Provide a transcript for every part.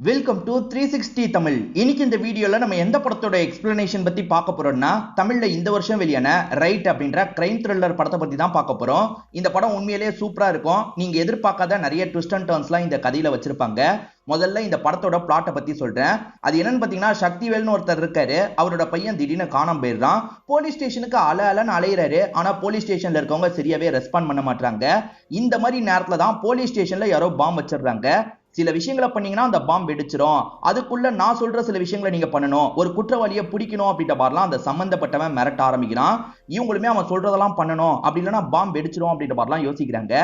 Welcome to 360 Tamil. இன்னைக்கு இந்த வீடியோல நம்ம எந்த படத்தோட எக்ஸ்பிளனேஷன் பத்தி பார்க்க போறோம்னா, தமிழ்ல இந்த வருஷம் வெளியான ரைட் அப்படின்ற கிரைம் த்ரில்லர் படத்தை பத்தி தான் பார்க்க போறோம். இந்த படம் உண்மையிலேயே சூப்பரா இருக்கும். நீங்க எதிர்பார்க்காத நிறைய ட்விஸ்ட் அண்ட் டர்ன்ஸ்லாம் இந்த கதையில வச்சிருப்பாங்க. முதல்ல இந்த படத்தோட பிளாட்டை பத்தி சொல்றேன். அது என்னன்னு பாத்தீங்கன்னா, சக்திவேல்னு ஒருத்தர் இருக்காரு. அவரோட பையன் திடீர்னு காணாம போயிடுறான். போலீஸ் ஸ்டேஷனுக்கு அலன்னு அலையிறாரு. ஆனா போலீஸ் ஸ்டேஷன்ல இருக்கவங்க சரியாவே ரெஸ்பாண்ட் பண்ண மாட்டாங்க. இந்த மாதிரி நேரத்துல தான் போலீஸ் ஸ்டேஷன்ல யாரோ பாம்பு வச்சிடுறாங்க. சில விஷயங்களை பண்ணீங்கன்னா அந்த பாம்பு வெடிச்சிரும். அதுக்குள்ள நான் சொல்ற சில விஷயங்களை நீங்க பண்ணணும். ஒரு குற்றவாளியை பிடிக்கணும் அப்படின்ற மாதிரிலாம் அந்த சம்பந்தப்பட்டவன் மிரட்ட ஆரம்பிக்கிறான். இவங்களுமே அவன் சொல்றதெல்லாம் பண்ணணும், அப்படி இல்லைன்னா பாம்பு வெடிச்சிரும் அப்படின்ற மாதிரிலாம் யோசிக்கிறாங்க.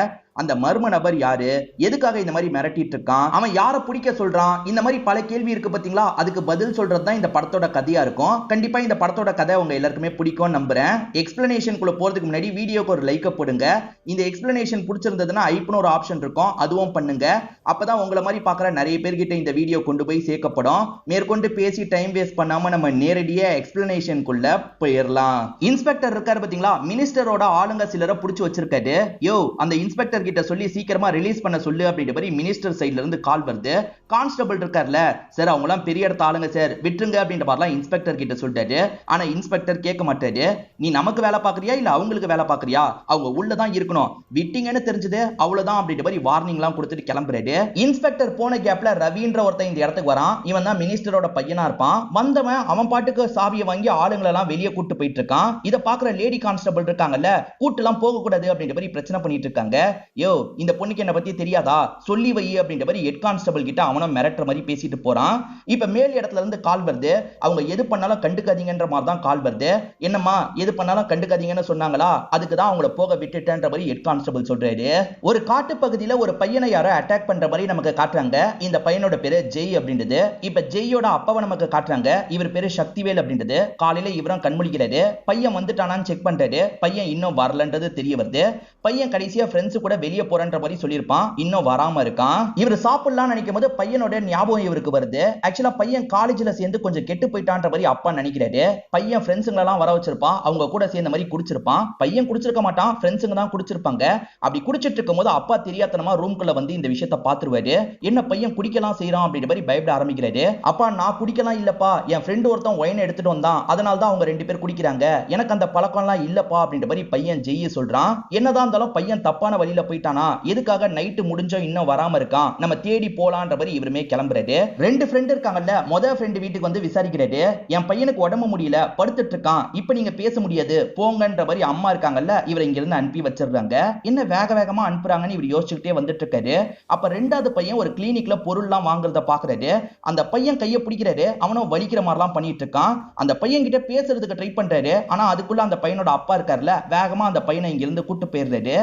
அந்த மர்ம நபர் யாரு, எதுக்காக இந்த மாதிரி மிரட்டிட்டு இருக்கான், அவன் யாரை பிடிக்க சொல்றான், இந்த மாதிரி பல கேள்வி இருக்கு பாத்தீங்களா. அதுக்கு பதில் சொல்றது தான் இந்த படத்தோட கதையா இருக்கும். கண்டிப்பா இந்த படத்தோட கதை உங்க எல்லாருக்குமே பிடிக்கும் நம்புறேன். எக்ஸ்பிளனேஷனுக்குள்ள போறதுக்கு முன்னாடி வீடியோக்கு ஒரு லைக் போடுங்க. இந்த எக்ஸ்பிளனேஷன் பிடிச்சிருந்ததுன்னா ஐப்னு ஒரு ஆப்ஷன் இருக்கும், அதுவும் பண்ணுங்க. அப்பதான் உங்களை மாதிரி பாக்குற நிறைய பேர்கிட்ட இந்த வீடியோ கொண்டு போய் சேர்க்கப்படும். மேற்கொண்டு பேசி டைம் வேஸ்ட் பண்ணாம நம்ம நேரடியா எக்ஸ்பிளனேஷனுக்குள்ள போயிடலாம். இன்ஸ்பெக்டர் இருக்காரு பாத்தீங்களா, மினிஸ்டரோட ஆளுங்க சிலரை புடிச்சு வச்சிருக்காரு. யோ, அந்த இன்ஸ்பெக்டர் கிட்ட சொல்லி சீக்கிரமா ரிலீஸ் பண்ண சொல்லு அப்படின்ற மாதிரி மினிஸ்டர் சைடுல இருந்து கால் வருது. கான்ஸ்டபிள் இருக்கார்ல, சார் அவங்க எல்லாம் பெரிய இடத்த ஆளுங்க சார், விட்டுருங்க அப்படின்ற மாதிரிலாம் இன்ஸ்பெக்டர் கிட்ட சொல்லிட்டாரு. ஆனா இன்ஸ்பெக்டர் கேட்க மாட்டாரு. நீ நமக்கு வேலை பாக்குறியா இல்ல அவங்களுக்கு வேலை பாக்குறியா, அவங்க உள்ளதான் இருக்கணும், விட்டீங்கன்னு தெரிஞ்சது அவ்வளவுதான் அப்படின்ற மாதிரி வார்னிங் எல்லாம் கொடுத்துட்டு கிளம்புறாரு. இன்ஸ்பெக்டர் போன கேப்ல ரவின்ற ஒருத்தன் இந்த இடத்துக்கு வரான். இவன் தான் மினிஸ்டரோட பையனா இருப்பான். வந்தவன் அவன் பாட்டுக்கு சாவியை வாங்கி ஆளுங்களை எல்லாம் வெளியே கூட்டு போயிட்டு இருக்கான். இதை பாக்குற லேடி கான்ஸ்டபிள் இருக்காங்கல்ல, கூட்டு எல்லாம் போக கூடாது அப்படின்ற மாதிரி பிரச்சனை பண்ணிட்டு இருக்காங்க. யோ, இந்த பொண்ணுக்கு என்ன பத்தி தெரியாதா, சொல்லி வை அப்படின்ற மாதிரி ஹெட் கான்ஸ்டபிள் கிட்ட அவனும் மிரட்டுற மாதிரி பேசிட்டு போறான். இப்ப மேல் இடத்துல இருந்து கால் வருது. அவங்க எது பண்ணாலும் கண்டுக்காதீங்கன்ற மாதிரி தான் கால் வருது. என்னம்மா எது பண்ணாலும் கண்டுக்காதீங்கன்னு சொன்னாங்களா, அதுக்கு தான் அவங்கள போக விட்டுட்டேன்ற மாதிரி ஹெட் கான்ஸ்டபிள் சொல்றாரு. ஒரு காட்டு பகுதியில ஒரு பையனை யாரோ அட்டாக் பண்ற மாதிரி நமக்கு காட்டுறாங்க. இந்த பையனோட பேரு ஜெய் அப்படின்றது. இப்ப ஜெயோட அப்பாவை நமக்கு காட்டுறாங்க. இவர் பேரு சக்திவேல் அப்படின்றது. காலையில இவரும் கண்முழிக்கிறாரு. பையன் வந்துட்டானான்னு செக் பண்றாரு. பையன் இன்னும் வரலன்றது தெரிய வருது. பையன் கடைசியா ஃப்ரெண்ட்ஸ் கூட வெளியே போறன்ற மாதிரி சொல்லியிருப்பான், இன்னும் வராம இருக்கான். இவர் சாப்பிடலாம் நினைக்கும் போது பையனோட ஞாபகம் இவருக்கு வருது. ஆக்சுவலா பையன் காலேஜ்ல சேர்ந்து கொஞ்சம் கெட்டு போயிட்டான்ற மாதிரி அப்பா நினைக்கிறாரு. பையன் ஃப்ரெண்ட்ஸுங்க எல்லாம் வர வச்சிருப்பான், அவங்க கூட சேர்ந்த மாதிரி குடிச்சிருப்பான். பையன் குடிச்சிருக்க மாட்டான், ஃப்ரெண்ட்ஸுங்க தான் குடிச்சிருப்பாங்க. அப்படி குடிச்சிட்டு இருக்கும் போது அப்பா தெரியாதனமா ரூம்குள்ள வந்து இந்த விஷயத்தை பாத்துருவாரு. என்ன பையன் குடிக்கலாம் செய்யறான் அப்படின்ற மாதிரி பயப்பட ஆரம்பிக்கிறாரு. அப்பா நான் குடிக்கலாம் இல்லப்பா, என் ஃப்ரெண்ட் ஒருத்தன் ஒயின் எடுத்துட்டு வந்தான், அதனால தான் அவங்க ரெண்டு பேர் குடிக்கிறாங்க, எனக்கு அந்த பழக்கம்லாம் இல்லப்பா அப்படின்ற மாதிரி பையன் ஜெய் சொல்றான். என்னதான் இருந்தாலும் பையன் தப்பான வழியில போயிட்டானா, எதுக்காக நைட்டு முடிஞ்சோம் இன்னும் வராம இருக்கான், நம்ம தேடி போலான்ற மாதிரி இவருமே கிளம்புறாரு. ரெண்டு ஃப்ரெண்ட் இருக்காங்கல்ல, மொத ஃப்ரெண்ட் வீட்டுக்கு வந்து விசாரிக்கிறாரு. என் பையனுக்கு உடம்பு முடியல, படுத்துட்டு இருக்கான், இப்ப நீங்க பேச முடியாது போங்கன்ற மாதிரி அம்மா இருக்காங்கல்ல, இவரை இங்க இருந்து அனுப்பி வச்சிருக்காங்க. என்ன வேக வேகமா அனுப்புறாங்கன்னு இவர் யோசிச்சுக்கிட்டே வந்துட்டு இருக்காரு. அப்ப ரெண்டாவது பையன் ஒரு கிளினிக்ல பொருள்லாம் வாங்குறத பாக்குறாரு. அந்த பையன் கையை பிடிக்கிறாரு. அவனும் வலிக்கிற மாதிரிலாம் பண்ணிட்டு இருக்கான். அந்த பையன் கிட்ட பேசுறதுக்கு ட்ரை பண்றாரு. ஆனா அதுக்குள்ள அந்த பையனோட அப்பா இருக்காருல்ல, வேகமா அந்த பையனை இங்க இருந்து கூட்டு போயிடுறாரு.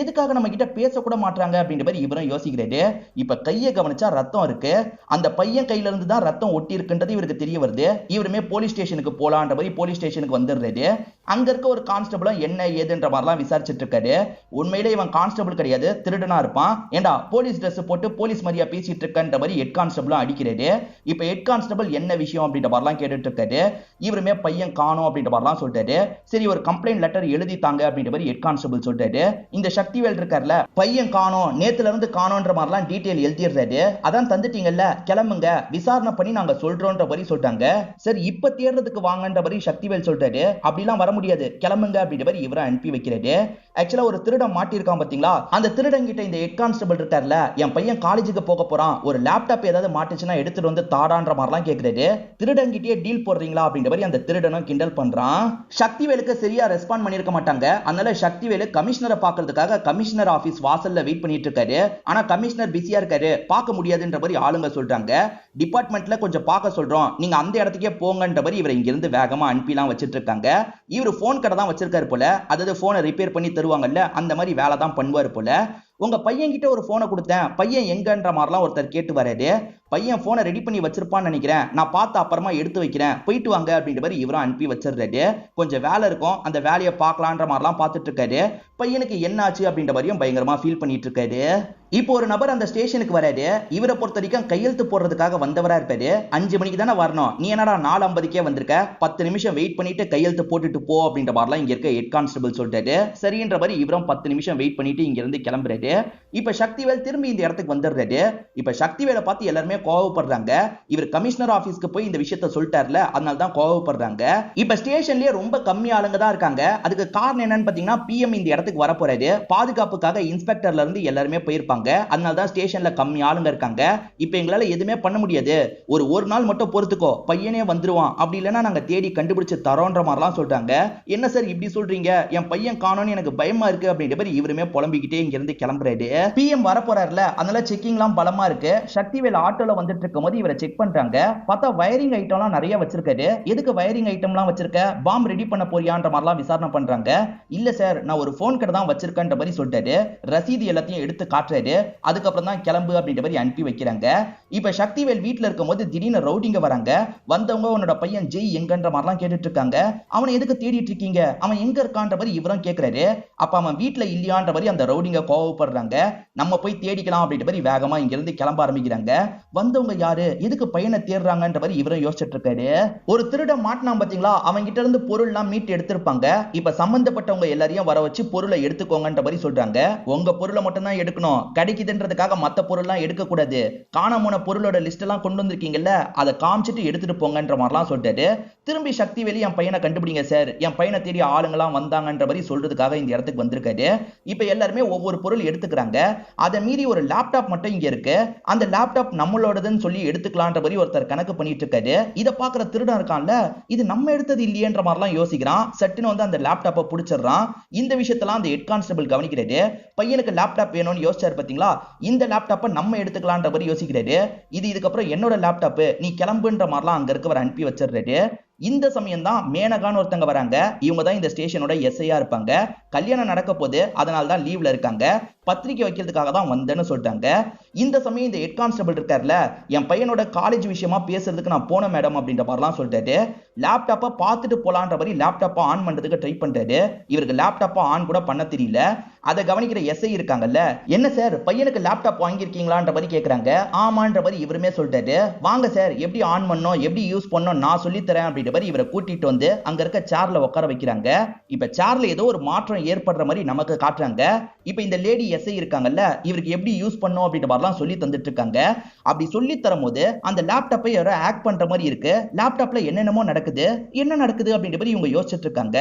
எதுக்காக நம்ம கிட்ட பேசக்கூட மாட்டாங்க அப்படின்ற மாதிரி இவரும் யோசிக்கிறாரு. இப்ப கையை கவனிச்சா ரத்தம் இருக்கு. அந்த பையன் கையில இருந்து தான் ரத்தம் ஒட்டி இருக்குன்றது இவருக்கு தெரிய வருது. இவருமே போலீஸ் ஸ்டேஷனுக்கு போலான்ற மாதிரி போலீஸ் ஸ்டேஷனுக்கு வந்துடுறாரு. அங்க இருக்க ஒரு கான்ஸ்டபிளும் என்ன ஏதுன்ற மாதிரிலாம் விசாரிச்சுட்டு இருக்காரு. உண்மையிலே இவன் கான்ஸ்டபிள் கிடையாது, திருடனா இருப்பான். ஏண்டா போலீஸ் ட்ரெஸ் போட்டு போலீஸ் மாதிரியா பேசிட்டு இருக்கன்ற மாதிரி ஹெட் கான்ஸ்டபிளும் அடிக்கிறாரு. இப்ப ஹெட் கான்ஸ்டபிள் என்ன விஷயம் அப்படின்ற மாதிரிலாம் கேட்டுட்டு இருக்காரு. இவருமே பையன் காணோம் அப்படின்ற மாதிரிலாம் சொல்றாரு. சரி ஒரு கம்ப்ளைண்ட் லெட்டர் எழுதி தாங்க அப்படின்ற மாதிரி ஹெட் கான்ஸ்டபிள் சொல்றாரு. இந்த சக்திவேல் இருக்கார்ல, பையன் காணோம், நேத்துல இருந்து காணோன்ற மாதிரிலாம் டீடைல் எழுதிடுறாரு. அதான் தந்துட்டீங்கல்ல, கிளம்புங்க, விசாரணை பண்ணி நாங்க சொல்றோன்ற மாதிரி சொல்றாங்க. சரி இப்ப தேடுறதுக்கு வாங்கன்ற மாதிரி சக்திவேல் சொல்றாரு. அப்படிலாம் வர முடியாது, கிளம்புங்க அப்படின்ற மாதிரி இவரை அனுப்பி வைக்கிறாரு. ஆக்சுவலா ஒரு திருடன் மாட்டிருக்கான் பாத்தீங்களா, அந்த திருடன் கிட்ட இந்த ஹெட் கான்ஸ்டபிள் இருக்கார்ல, என் பையன் காலேஜுக்கு போக போறான், ஒரு லேப்டாப் ஏதாவது மாட்டுச்சுன்னா எடுத்துட்டு வந்து தாடான்ற மாதிரிலாம் கேக்குறாரு. திருடன் கிட்டே டீல் போடுறீங்களா அப்படின்ற மாதிரி அந்த திருடனும் கிண்டல் பண்றான். சக்திவேலுக்கு சரியா ரெஸ்பாண்ட் பண்ணிருக்க மாட்டாங்க. அதனால சக்திவேலு கமிஷனரை பாக்குறதுக்காக கமிஷனர் ஆபீஸ் வாசல்ல வெயிட் பண்ணிட்டு இருக்காரு. ஆனா கமிஷனர் பிஸியா இருக்காரு, பார்க்க முடியாதுன்ற மாதிரி ஆளுங்க சொல்றாங்க. டிபார்ட்மெண்ட்ல கொஞ்சம் பார்க்க சொல்றோம், நீங்க அந்த இடத்துக்கே போங்கன்ற மாதிரி இவரை இங்க இருந்து வேகமா அனுப்பிலாம் வச்சிட்டு இருக்காங்க. இவர் போன் கடை தான் வச்சிருக்காரு போல, அதாவது போனை ரிப்பேர் பண்ணி தருவாங்கல்ல, அந்த மாதிரி வேலை தான் பண்ணுவாரு போல. உங்க பையன் கிட்ட ஒரு போனை கொடுத்தேன், பையன் எங்கன்ற மாதிரிலாம் ஒருத்தர் கேட்டு வராரு. பையன் போனை ரெடி பண்ணி வச்சிருப்பான்னு நினைக்கிறேன், நான் பார்த்து அப்புறமா எடுத்து வைக்கிறேன், போயிட்டு வாங்க அப்படின்ற மாதிரி இவரும் அனுப்பி வச்சிருக்காரு. கொஞ்சம் வேலை இருக்கும், அந்த வேலையை பார்க்கலான்ற மாதிரிலாம் பார்த்துட்டு இருக்காரு. பையனுக்கு என்ன ஆச்சு அப்படின்ற மாதிரியும் பயங்கரமா ஃபீல் பண்ணிட்டு இருக்காரு. இப்போ ஒரு நபர் அந்த ஸ்டேஷனுக்கு வராரு. இவரை பொறுத்த வரைக்கும் கையெழுத்து போடுறதுக்காக வந்தவரா இருப்பாரு. 5 மணிக்கு தானே வரணும், நீ என்னடா 4:50 வந்திருக்க, 10 நிமிஷம் வெயிட் பண்ணிட்டு கையெழுத்து போட்டுட்டு போ அப்படின்ற மாதிரிலாம் இங்க இருக்க ஹெட் கான்ஸ்டபிள் சொல்றாரு. சரின்ற மாதிரி இவரும் 10 நிமிஷம் வெயிட் பண்ணிட்டு இங்க இருந்து கிளம்புறாரு. சொல்றாரு. இப்ப சக்திவேல் திரும்பி இந்த இடத்துக்கு வந்துடுறாரு. இப்ப சக்திவேலை பார்த்து எல்லாருமே கோவப்படுறாங்க. இவர் கமிஷனர் ஆபீஸ்க்கு போய் இந்த விஷயத்த சொல்லிட்டார்ல, அதனால தான் கோவப்படுறாங்க. இப்ப ஸ்டேஷன்லயே ரொம்ப கம்மி ஆளுங்க தான் இருக்காங்க. அதுக்கு காரணம் என்னன்னு பாத்தீங்கன்னா, பிஎம் இந்த இடத்துக்கு வர போறாரு. பாதுகாப்புக்காக இன்ஸ்பெக்டர்ல இருந்து எல்லாருமே போயிருப்பாங்க. அதனால தான் ஸ்டேஷன்ல கம்மி ஆளுங்க இருக்காங்க. இப்ப எங்களால எதுவுமே பண்ண முடியாது, ஒரு நாள் மட்டும் பொறுத்துக்கோ, பையனே வந்துருவான், அப்படி இல்லைன்னா நாங்க தேடி கண்டுபிடிச்சு தரோன்ற மாதிரிலாம் சொல்றாங்க. என்ன சார் இப்படி சொல்றீங்க, என் பையன் காணோன்னு எனக்கு பயமா இருக்கு அப்படின்ற மாதிரி இவருமே புலம்பிக்கிட்டே இங்க இருந்து கிளம்புறாரு. பிஎம் வர போறாருல, அதனால செக்கிங்லாம் பலமா இருக்கு. சக்திவேல் ஆட்டோல வந்துட்டு இருக்கும்போது இவரை செக் பண்றாங்க. பார்த்தா வயரிங் ஐட்டம்லாம் நிறைய வச்சிருக்காரு. எதுக்கு வயரிங் ஐட்டம்லாம் வச்சிருக்க, பாம் ரெடி பண்ண போறியான்ற மாதிரிலாம் விசாரணை பண்றாங்க. இல்ல சார், நான் ஒரு போன் கடை தான் வச்சிருக்கேன்ற மாதிரி சொல்லிட்டாரு. ரசீது எல்லாத்தையும் எடுத்து காட்டுறாரு. அதுக்கப்புறம் தான் கிளம்பு அப்படின்ற மாதிரி அனுப்பி வைக்கிறாங்க. இப்ப சக்திவேல் வீட்டுல இருக்கும்போது திடீர்னு ரவுடிங்க வராங்க. வந்தவங்க உன்னோட பையன் ஜெய் எங்கன்ற மாதிரிலாம் கேட்டுட்டு இருக்காங்க. அவனை எதுக்கு தேடிட்டு இருக்கீங்க, அவன் எங்க இருக்கான்ற மாதிரி இவரும் கேட்கிறாரு. அப்ப அவன் வீட்டுல இல்லையான்ற மாதிரி அந்த ரவுடிங்க கோவப்படுறாங்க. நம்ம போய் தேடிக்கலாம் அப்படின்ற மாதிரி வேகமா இங்க இருந்து கிளம்ப ஆரம்பிக்கிறாங்க. வந்தவங்க யாரு, எதுக்கு பையனை தேடுறாங்கன்ற மாதிரி இவரும் யோசிச்சுட்டு இருக்காரு. ஒரு திருட மாட்டினான் பாத்தீங்களா, அவங்க கிட்ட இருந்து பொருள் எல்லாம் மீட்டு எடுத்திருப்பாங்க. இப்ப சம்பந்தப்பட்டவங்க எல்லாரையும் வர வச்சு பொருளை எடுத்துக்கோங்கன்ற மாதிரி சொல்றாங்க. உங்க பொருளை மட்டும் தான் எடுக்கணும், கிடைக்குதுன்றதுக்காக மத்த பொருள் எல்லாம் எடுக்க கூடாது. காணாம பொருளோட லிஸ்ட் எல்லாம் கொண்டு வந்திருக்கீங்கல்ல, அதை காமிச்சிட்டு எடுத்துட்டு போங்கன்ற மாதிரிலாம் சொல்லிட்டாரு. திரும்பி சக்திவேலி என் பையனை கண்டுபிடிங்க சார், என் பையனை தேடி ஆளுங்களாம் வந்தாங்கன்ற மாதிரி சொல்றதுக்காக இந்த இடத்துக்கு வந்திருக்காரு. இப்ப எல்லாருமே ஒவ்வொரு பொருள் எடுத்துக்கிறாங்க. அதை மீறி ஒரு லேப்டாப் மட்டும் இங்க இருக்கு. அந்த லேப்டாப் நம்மளோடதுன்னு சொல்லி எடுத்துக்கலான்ற மாதிரி ஒருத்தர் கணக்கு பண்ணிட்டு இருக்காரு. இதை பாக்குற திருடன் இருக்கான்ல, இது நம்ம எடுத்தது இல்லையன்ற மாதிரிலாம் யோசிக்கிறான். சட்டுன்னு வந்து அந்த லேப்டாப்பை பிடிச்சிடறான். இந்த விஷயத்தெல்லாம் அந்த ஹெட் கான்ஸ்டபிள் கவனிக்கிறாரு. பையனுக்கு லேப்டாப் வேணும்னு யோசிச்சாரு பாத்தீங்களா, இந்த லேப்டாப்பை நம்ம எடுத்துக்கலான்ற மாதிரி யோசிக்கிறாரு. இதுக்கப்புறம் என்னோட லேப்டாப், நீ கிளம்புன்ற மாதிரிலாம் அங்க இருக்கவரை அனுப்பி வச்சிடுறாரு. இந்த சமயம் தான் மேனகான்னு ஒருத்தங்க வராங்க. இவங்க தான் இந்த ஸ்டேஷனோட எஸ்ஐயா இருப்பாங்க. கல்யாணம் நடக்க போது, அதனால தான் லீவ்ல இருக்காங்க. பத்திரிக்கை வைக்கிறதுக்காக தான் வந்தேன்னு சொல்லிட்டாங்க. இந்த சமயம் இந்த ஹெட் கான்ஸ்டபிள் இருக்கார்ல, என் பையனோட காலேஜ் விஷயமா பேசுறதுக்கு நான் போன மேடம் அப்படின்ற மாதிரிலாம் சொல்லிட்டாரு. லேப்டாப்பை பார்த்துட்டு போலான்ற மாதிரி லேப்டாப்பை ஆன் பண்றதுக்கு ட்ரை பண்றாரு. இவருக்கு லேப்டாப்பை ஆன் கூட பண்ண தெரியல. அதை கவனிக்கிற எஸ்ஐ இருக்காங்கல்ல, என்ன சார் பையனுக்கு லேப்டாப் வாங்கியிருக்கீங்களான்ற மாதிரி கேட்கறாங்க. ஆமான்ற மாதிரி இவருமே சொல்லிட்டாரு. வாங்க சார், எப்படி ஆன் பண்ணணும், எப்படி யூஸ் பண்ணணும் நான் சொல்லித்தரேன் அப்படின்ற மாதிரி இவரை கூட்டிட்டு வந்து அங்க இருக்க சேர்ல உட்கார வைக்கிறாங்க. இப்ப சேர்ல ஏதோ ஒரு மாற்றம் ஏற்படுற மாதிரி நமக்கு காட்டுறாங்க. இப்ப இந்த லேடி எஸ்ஐ இருக்காங்கல்ல, இவருக்கு எப்படி யூஸ் பண்ணணும் அப்படின்ற மாதிரிலாம் சொல்லி தந்துட்டு இருக்காங்க. அப்படி சொல்லி தரும் போது அந்த லேப்டாப்பை யாரோ ஆக்ட் பண்ற மாதிரி இருக்கு. லேப்டாப்ல என்னென்னமோ நடக்குது, என்ன நடக்குது அப்படின்ற மாதிரி இவங்க யோசிச்சுட்டு இருக்காங்க.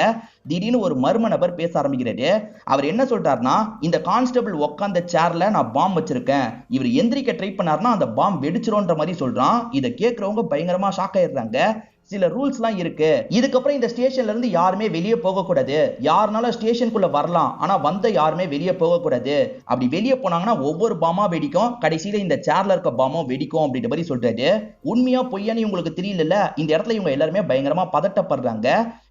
திடீர்னு ஒரு மர்ம நபர் பேச ஆரம்பிக்கிறாரு. அவர் என்ன சொல்றாருன்னா, இந்த கான்ஸ்டபிள் உட்கார்ந்த சேர்ல நான் பாம் வச்சிருக்கேன், இவர் எந்திரிக்க ட்ரை பண்ணாருன்னா அந்த பாம் வெடிச்சிரும்ன்ற மாதிரி சொல்றான். இதை கேட்கறவங்க பயங்கரமா ஷாக் ஆயிடுறாங்க. சில ரூல்ஸ்லாம் இருக்கு. இதுக்கப்புறம் இந்த ஸ்டேஷன்ல இருந்து யாருமே வெளியே போக கூடாது. யாருனாலும் ஸ்டேஷனுக்குள்ள வரலாம், ஆனா வந்த யாருமே வெளியே போக கூடாது. அப்படி வெளியே போனாங்கன்னா ஒவ்வொரு பாமா வெடிக்கும், கடைசியில இந்த சேர்ல இருக்க பாமும் வெடிக்கும் அப்படின்ற மாதிரி சொல்றாரு. உண்மையா பொய்யான்னு உங்களுக்கு தெரியல. இந்த இடத்துல இவங்க எல்லாருமே பயங்கரமா பதட்டப்படுறாங்க.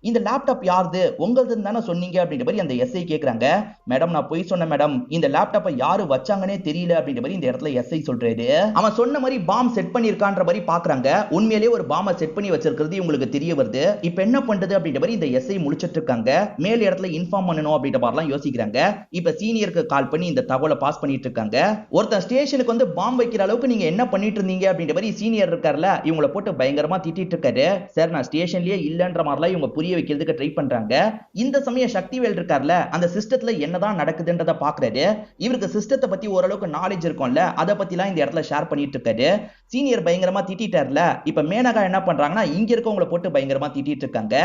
இந்த லேப்டாப் யாருது, உங்களதுன்னு தானே சொன்னீங்க அப்படின்ற மாதிரி அந்த எஸ்ஐ கேக்குறாங்க. மேடம் நான் பொய் சொன்னேன் மேடம், இந்த லேப்டாப்பை யாரு வச்சாங்கன்னே தெரியல அப்படின்ற மாதிரி இந்த இடத்துல எஸ்ஐ சொல்றாரு. அவன் சொன்ன மாதிரி பாம் செட் பண்ணிருக்கான்ற மாதிரி பாக்குறாங்க. உண்மையிலேயே ஒரு பாமை செட் பண்ணி வச்சிருக்கிறது உங்களுக்கு தெரிய வருது. இப்ப என்ன பண்றது அப்படின்ற மாதிரி இந்த எஸ்ஐ முழிச்சிட்டு இருக்காங்க. மேல் இடத்துல இன்ஃபார்ம் பண்ணணும் அப்படின்ற மாதிரிலாம் யோசிக்கிறாங்க. இப்ப சீனியருக்கு கால் பண்ணி இந்த தகவலை பாஸ் பண்ணிட்டு இருக்காங்க. ஒருத்தன் ஸ்டேஷனுக்கு வந்து பாம் வைக்கிற அளவுக்கு நீங்க என்ன பண்ணிட்டு இருந்தீங்க அப்படின்ற மாதிரி சீனியர் இருக்கார்ல, இவங்களை போட்டு பயங்கரமா திட்டிட்டு இருக்காரு. சார் நான் ஸ்டேஷன்லயே இல்லன்ற மாதிரிலாம் இவங்க புரிய வைக்கிறதுக்கு ட்ரை பண்றாங்க. இந்த சமயம் சக்திவேல் இருக்கார்ல, அந்த சிஸ்டத்துல என்னதான் நடக்குதுன்றத பாக்குறாரு. இவருக்கு சிஸ்டத்தை பத்தி ஓரளவுக்கு நாலேஜ் இருக்கும்ல, அதை பத்திலாம் இந்த இடத்துல ஷேர் பண்ணிட்டு இருக்காரு. சீனியர் பயங்கரமா திட்டிட்டார்ல. இப்ப மேனகா என்ன பண்றாங்கன்னா, இங்க இருக்கவங்களை போட்டு பயங்கரமா திட்டிட்டு இருக்காங்க.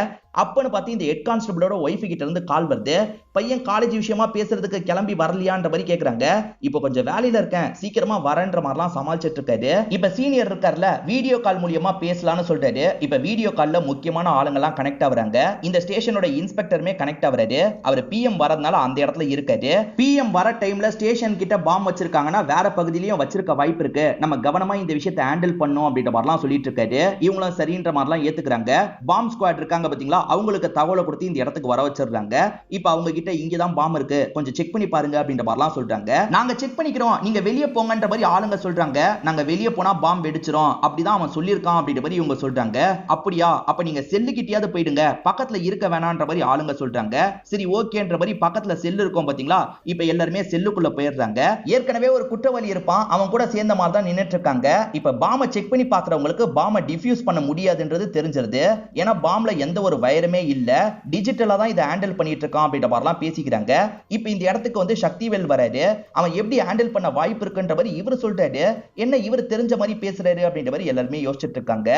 அப்பன்னு பார்த்து இந்த ஹெட் கான்ஸ்டபிளோட ஒய்ஃப் கிட்ட இருந்து கால் வருது. பையன் காலேஜ் விஷயமா பேசுறதுக்கு கிளம்பி வரலையான்ற மாதிரி கேக்குறாங்க. இப்ப கொஞ்சம் வேலையில இருக்கேன், சீக்கிரமா வரேன்ற மாதிரிலாம் சமாளிச்சிட்டு இருக்காரு. இப்ப சீனியர் இருக்கார்ல, வீடியோ கால் மூலியமா பேசலாம்னு சொல்றாரு. இப்ப வீடியோ கால்ல முக்கியமான ஆளுங்கெல்லாம் கனெக்ட் ஆகுறாங்க. இந்த ஸ்டேஷனோட இன்ஸ்பெக்டருமே கனெக்ட் ஆகுறாரு. அவர் பிஎம் வரதுனால அந்த இடத்துல இருக்காரு. பிஎம் வர டைம்ல ஸ்டேஷன் கிட்ட பாம் வச்சிருக்காங்கன்னா வேற பகுதியிலயும் வச்சிருக்க வாய்ப்பு இருக்கு, நம்ம கவனமா இந்த விஷயத்தை ஹேண்டில் பண்ணணும் அப்படின்ற மாதிரிலாம் சொல்லிட்டு இருக்காரு. இவங்களும் சரின்ற மாதிரிலாம் ஏத்துக்கிறாங்க. பாம் ஸ்குவாட் இருக்காங்க பாத்தீங்களா, அவங்களுக்கு தகவலை கொடுத்து இந்த இடத்துக்கு வர வச்சிருக்காங்க. இப்ப அவங்க கிட்ட இங்கதான் பாம் இருக்கு, கொஞ்சம் செக் பண்ணி பாருங்க அப்படின்ற மாதிரிலாம் சொல்றாங்க. நாங்க செக் பண்ணிக்கிறோம், நீங்க வெளியே போங்கன்ற மாதிரி ஆளுங்க சொல்றாங்க. நாங்க வெளியே போனா பாம் வெடிச்சிரும், அப்படிதான் அவன் சொல்லியிருக்கான் அப்படின்ற மாதிரி இவங்க சொல்றாங்க. அப்படியா, அப்ப நீங்க செல்லுக்கிட்டயாவது போயிடுங்க, பக்கத்துல இருக்க வேணான்ற மாதிரி ஆளுங்க சொல்றாங்க. சரி ஓகேன்ற மாதிரி பக்கத்துல செல்லு இருக்கும் பாத்தீங்களா, இப்ப எல்லாருமே செல்லுக்குள்ள போயிடுறாங்க. ஏற்கனவே ஒரு குற்றவாளி இருப்பான், அவன் கூட சேர்ந்த மாதிரி தான் நின்னுட்டு இருக்காங்க. இப்ப பாம செக் பண்ணி பாக்குறவங்களுக்கு பாம டிஃப்யூஸ் பண்ண முடியாதுன்றது அப்படின்றது தெரிஞ்சிருது. ஏன்னா பாம்ல எந்த ஒரு வயருமே இல்ல, டிஜிட்டலா தான் இதை ஹேண்டில் பண்ணிட்டு இருக்கான் அப்படின்ற மாதிரிலாம் பேசிக்கிறாங்க. இப்ப இந்த இடத்துக்கு வந்து சக்திவேல் வராரு. அவன் எப்படி ஹேண்டில் பண்ண வாய்ப்பு இருக்குன்ற மாதிரி இவர் சொல்றாரு. என்ன இவர் தெரிஞ்ச மாதிரி பேசுறாரு அப்படின்ற மாதிரி எல்லாருமே யோசிச்சுட்டு இருக்காங்க.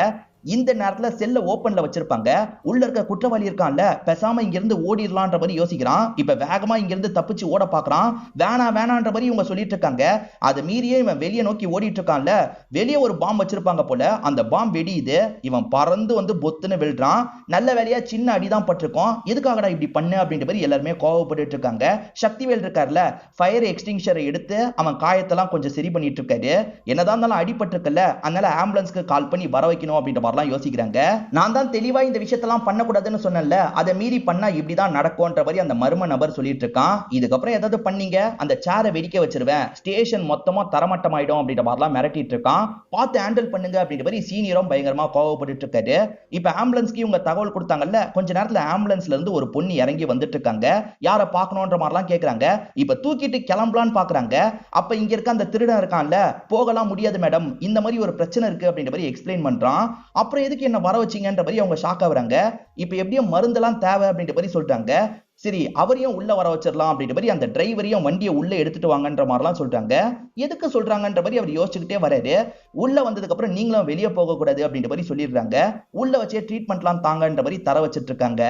இந்த நேரத்துல செல்ல ஓபன்ல வச்சிருப்பாங்க. உள்ள இருக்க குற்றவாளி இருக்கான்ல, பேசாம இங்க இருந்து ஓடிடலான்ற மாதிரி யோசிக்கிறான். இப்ப வேகமா இங்க இருந்து தப்பிச்சு ஓட பாக்குறான். வேணான்ற மாதிரி இவங்க சொல்லிட்டு இருக்காங்க. அதை மீறியே இவன் வெளியே நோக்கி ஓடிட்டு இருக்கான்ல, வெளியே ஒரு பாம் வச்சிருப்பாங்க போல. அந்த பாம் வெடியுது. இவன் பறந்து வந்து பொத்துன்னு விழுறான். நல்ல வேலையா சின்ன அடிதான் பட்டிருக்கும். எதுக்காகடா இப்படி பண்ணு அப்படின்ற மாதிரி எல்லாருமே கோவப்பட்டு இருக்காங்க. சக்திவேல் இருக்காருல, ஃபயர் எக்ஸ்டிங்ஷரை எடுத்து அவன் காயத்தெல்லாம் கொஞ்சம் சரி பண்ணிட்டு இருக்காரு. என்னதான் இருந்தாலும் அடிபட்டிருக்கல, அதனால ஆம்புலன்ஸ்க்கு கால் பண்ணி வர வைக்கணும் அப்படின்ற மாதிரிலாம் யோசிக்கிறாங்க. நான் தான் தெளிவா இந்த விஷயத்தெல்லாம் பண்ணக்கூடாதுன்னு சொன்னேன்ல, அதை மீறி பண்ணா இப்படிதான் நடக்கும்ன்ற மாதிரி அந்த மர்ம நபர் சொல்லிட்டு இருக்கான். இதுக்கப்புறம் ஏதாவது பண்ணீங்க, அந்த சேரை வெடிக்க வச்சிருவேன், ஸ்டேஷன் மொத்தமா தரமட்டம் ஆயிடும் அப்படின்ற மாதிரிலாம் மிரட்டிட்டு இருக்கான். பார்த்து ஹேண்டில் பண்ணுங்க அப்படின்ற மாதிரி சீனியரும் பயங்கரமா கோவப்பட்டு இருக்காரு. இப்ப ஆம்புலன்ஸ்க்கு இவங்க தகவல் கொடுத்தாங்கல்ல, கொஞ்ச நேரத்துல ஆம்புலன்ஸ்ல இருந்து ஒரு பொண்ணு இறங்கி வந்துட்டு இருக்காங்க. யாரை பார்க்கணும்ன்ற மாதிரிலாம் கேக்குறாங்க. இப்ப தூக்கிட்டு கிளம்பலான்னு பாக்குறாங்க. அப்ப இங்க இருக்க அந்த திருடன் இருக்கான்ல, போகலாம் முடியாது மேடம், இந்த மாதிரி ஒரு பிரச்சனை இருக்கு அப்படின்ற மாதிரி எக்ஸ்பிளைன் பண்றான். அப்புறம் எதுக்கு என்ன வர வச்சீங்கன்ற மாதிரி அவங்க ஷாக் ஆகுறாங்க. இப்ப எப்படியும் மருந்தெல்லாம் தேவை அப்படின்ற மாதிரி சொல்றாங்க. சரி, அவரையும் உள்ள வர வச்சிடலாம் அப்படின்ற மாதிரி அந்த டிரைவரையும் வண்டியை உள்ள எடுத்துட்டு வாங்கன்ற மாதிரிலாம் சொல்றாங்க. எதுக்கு சொல்றாங்கன்ற மாதிரி அவர் யோசிச்சுக்கிட்டே வராரு. உள்ள வந்ததுக்கு அப்புறம் நீங்களும் வெளியே போக கூடாது அப்படின்ற மாதிரி சொல்லிடுறாங்க. உள்ள வச்சே ட்ரீட்மெண்ட்லாம் தாங்கன்ற மாதிரி தர வச்சிட்டு இருக்காங்க.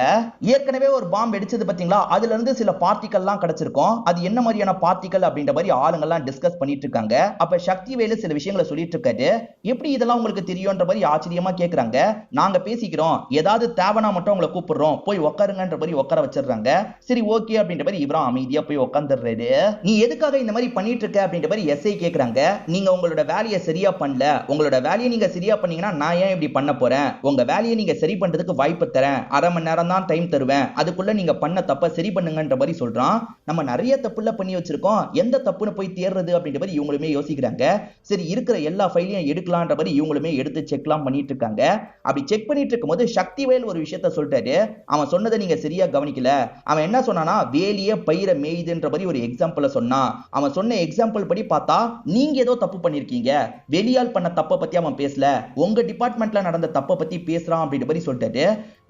ஏற்கனவே ஒரு பாம்பு வெடிச்சது பாத்தீங்களா, அதுல இருந்து சில பார்ட்டிகல்லாம் கிடைச்சிருக்கும். அது என்ன மாதிரியான பார்ட்டிகல் அப்படின்ற மாதிரி ஆளுங்கெல்லாம் டிஸ்கஸ் பண்ணிட்டு இருக்காங்க. அப்ப சக்திவேலு சில விஷயங்களை சொல்லிட்டு இருக்காரு. எப்படி இதெல்லாம் உங்களுக்கு தெரியும்ன்ற மாதிரி ஆச்சரியமா கேக்குறாங்க. நாங்க பேசிக்கிறோம், ஏதாவது தேவைனா மட்டும் உங்களை கூப்பிடுறோம், போய் உட்காருங்கன்ற மாதிரி உட்கார வச்சிடுறாங்க. சரி ஓகே அப்படின்ற மாதிரி இவரும் அமைதியா போய் உட்கார்ந்துடுறாரு. நீ எதுக்காக இந்த மாதிரி பண்ணிட்டு இருக்க அப்படின்ற மாதிரி எஸ்ஐ கேக்குறாங்க. நீங்க உங்களோட வேலையை சரியா பண்ணல, உங்களோட வேலையை நீங்க சரியா பண்ணீங்கன்னா நான் ஏன் இப்படி பண்ண போறேன், உங்க வேலையை நீங்க சரி பண்றதுக்கு வாய்ப்பு தரேன், அரை மணி நேரம் தான் டைம் தருவேன், அதுக்குள்ள நீங்க பண்ண தப்ப சரி பண்ணுங்கன்ற மாதிரி சொல்றான். நம்ம நிறைய தப்புல பண்ணி வச்சிருக்கோம், எந்த தப்புன்னு போய் தேர்றது அப்படின்ற மாதிரி இவங்களுமே யோசிக்கிறாங்க. சரி, இருக்கிற எல்லா ஃபைலையும் எடுக்கலான்ற மாதிரி இவங்களுமே எடுத்து செக்லாம் பண்ணிட்டு இருக்காங்க. அப்படி செக் பண்ணிட்டு இருக்கும்போது சக்திவேல் ஒரு விஷயத்த சொல்றாரு. அவன் சொன்னதை நீங்க சரியா கவனிக்கல. அவன் என்ன சொன்னானா, வேலியே பயிர மேய்துன்ற மாதிரி ஒரு எக்ஸாம்பிள் சொன்னான். அவன் சொன்ன எக்ஸாம்பிள் படி பார்த்தா நீங்க ஏதோ தப்பு பண்ணிருக்கீங்க, வெளியால் பண்ண தப்ப பத்தி அவன் பேசல, உங்க டிபார்ட்மெண்ட்ல நடந்த தப்ப பத்தி பேசுறான் அப்படின்ற மாதிரி சொல்லிட்டாரு.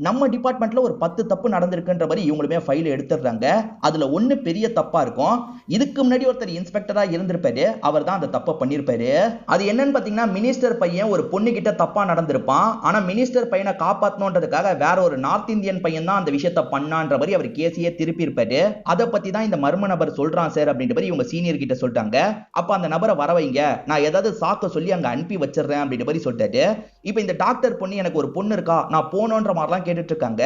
நம்ம டிபார்ட்மெண்ட்ல ஒரு 10 தப்பு நடந்திருக்குன்ற மாதிரி இவங்களுமே ஃபைல் எடுத்துறாங்க. அதுல ஒண்ணு பெரிய தப்பா இருக்கும். இதுக்கு முன்னாடி ஒருத்தர் இன்ஸ்பெக்டரா இருந்திருப்பாரு, அவர் தான் அந்த தப்ப பண்ணிருப்பாரு. அது என்னன்னு பாத்தீங்கன்னா, மினிஸ்டர் பையன் ஒரு பொண்ணு கிட்ட தப்பா நடந்திருப்பான். ஆனா மினிஸ்டர் பையனை காப்பாத்தணும்ன்றதுக்காக வேற ஒரு நார்த் இந்தியன் பையன் தான் அந்த விஷயத்தை பண்ணான்ற மாதிரி அவர் கேசியே திருப்பி இருப்பாரு. அதை பத்தி தான் இந்த மர்ம நபர் சொல்றான் சார் அப்படின்ற மாதிரி இவங்க சீனியர் கிட்ட சொல்லிட்டாங்க. அப்ப அந்த நபரை வர வைங்க, நான் ஏதாவது சாக்க சொல்லி அங்க அனுப்பி வச்சிடுறேன் அப்படின்ற மாதிரி சொல்லிட்டாரு. இப்ப இந்த டாக்டர் பொண்ணு, எனக்கு ஒரு பொண்ணு இருக்கா, நான் போனோன்ற மாதிரிலாம் கேட்டுட்டு இருக்காங்க.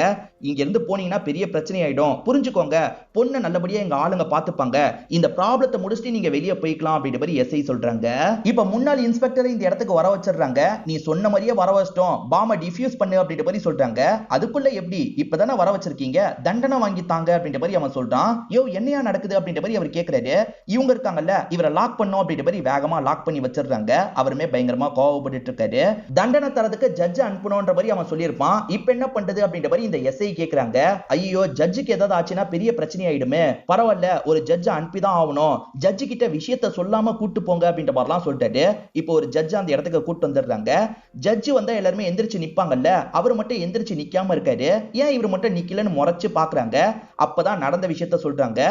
இங்க இருந்து போனீங்கன்னா பெரிய பிரச்சனை ஆயிடும், புரிஞ்சுக்கோங்க, பொண்ணு நல்லபடியா எங்க ஆளுங்க பாத்துப்பாங்க, இந்த ப்ராப்ளத்தை முடிச்சுட்டு நீங்க வெளியே போய்க்கலாம் அப்படின்ற மாதிரி எஸ்ஐ சொல்றாங்க. இப்ப முன்னாள் இன்ஸ்பெக்டர் இந்த இடத்துக்கு வர வச்சிடுறாங்க. நீ சொன்ன மாதிரியே வர வச்சிட்டோம், பாம்ப டிஃப்யூஸ் பண்ணு அப்படின்ற மாதிரி சொல்றாங்க. அதுக்குள்ள எப்படி இப்பதானே வர வச்சிருக்கீங்க, தண்டனை வாங்கி தாங்க அப்படின்ற மாதிரி அவன் சொல்றான். யோ என்னையா நடக்குது அப்படின்ற மாதிரி அவர் கேக்குறாரு. இவங்க இருக்காங்கல்ல, இவரை லாக் பண்ணும் அப்படின்ற மாதிரி வேகமா லாக் பண்ணி வச்சிடுறாங்க. அவருமே பயங்கரமா கோவப்பட்டு இருக்காரு. தண்டனை தரதுக்கு ஜட்ஜ் அனுப்பணும்ன்ற மாதிரி அவன் சொல்லியிருப்பான். இப்ப என்ன பண்றது அப்படின்ற மாதிரி இந்த எஸ்ஐ கேக்குறாங்க. ஐயோ, ஜட்ஜுக்கு ஏதாவது ஆச்சுன்னா பெரிய பிரச்சனை ஆயிடுமே, பரவாயில்ல ஒரு ஜட்ஜ் அனுப்பிதான் ஆகணும், ஜட்ஜு கிட்ட விஷயத்த சொல்லாம கூட்டு போங்க அப்படின்ற மாதிரிலாம் சொல்லிட்டாரு. இப்போ ஒரு ஜட்ஜ் அந்த இடத்துக்கு கூட்டு வந்துடுறாங்க. ஜட்ஜு வந்தா எல்லாருமே எந்திரிச்சு நிப்பாங்கல்ல, அவர் மட்டும் எந்திரிச்சு நிக்காம இருக்காரு. ஏன் இவர் மட்டும் நிக்கலன்னு முறைச்சு பாக்குறாங்க. அப்பதான் நடந்த விஷயத்த சொல்றாங்க.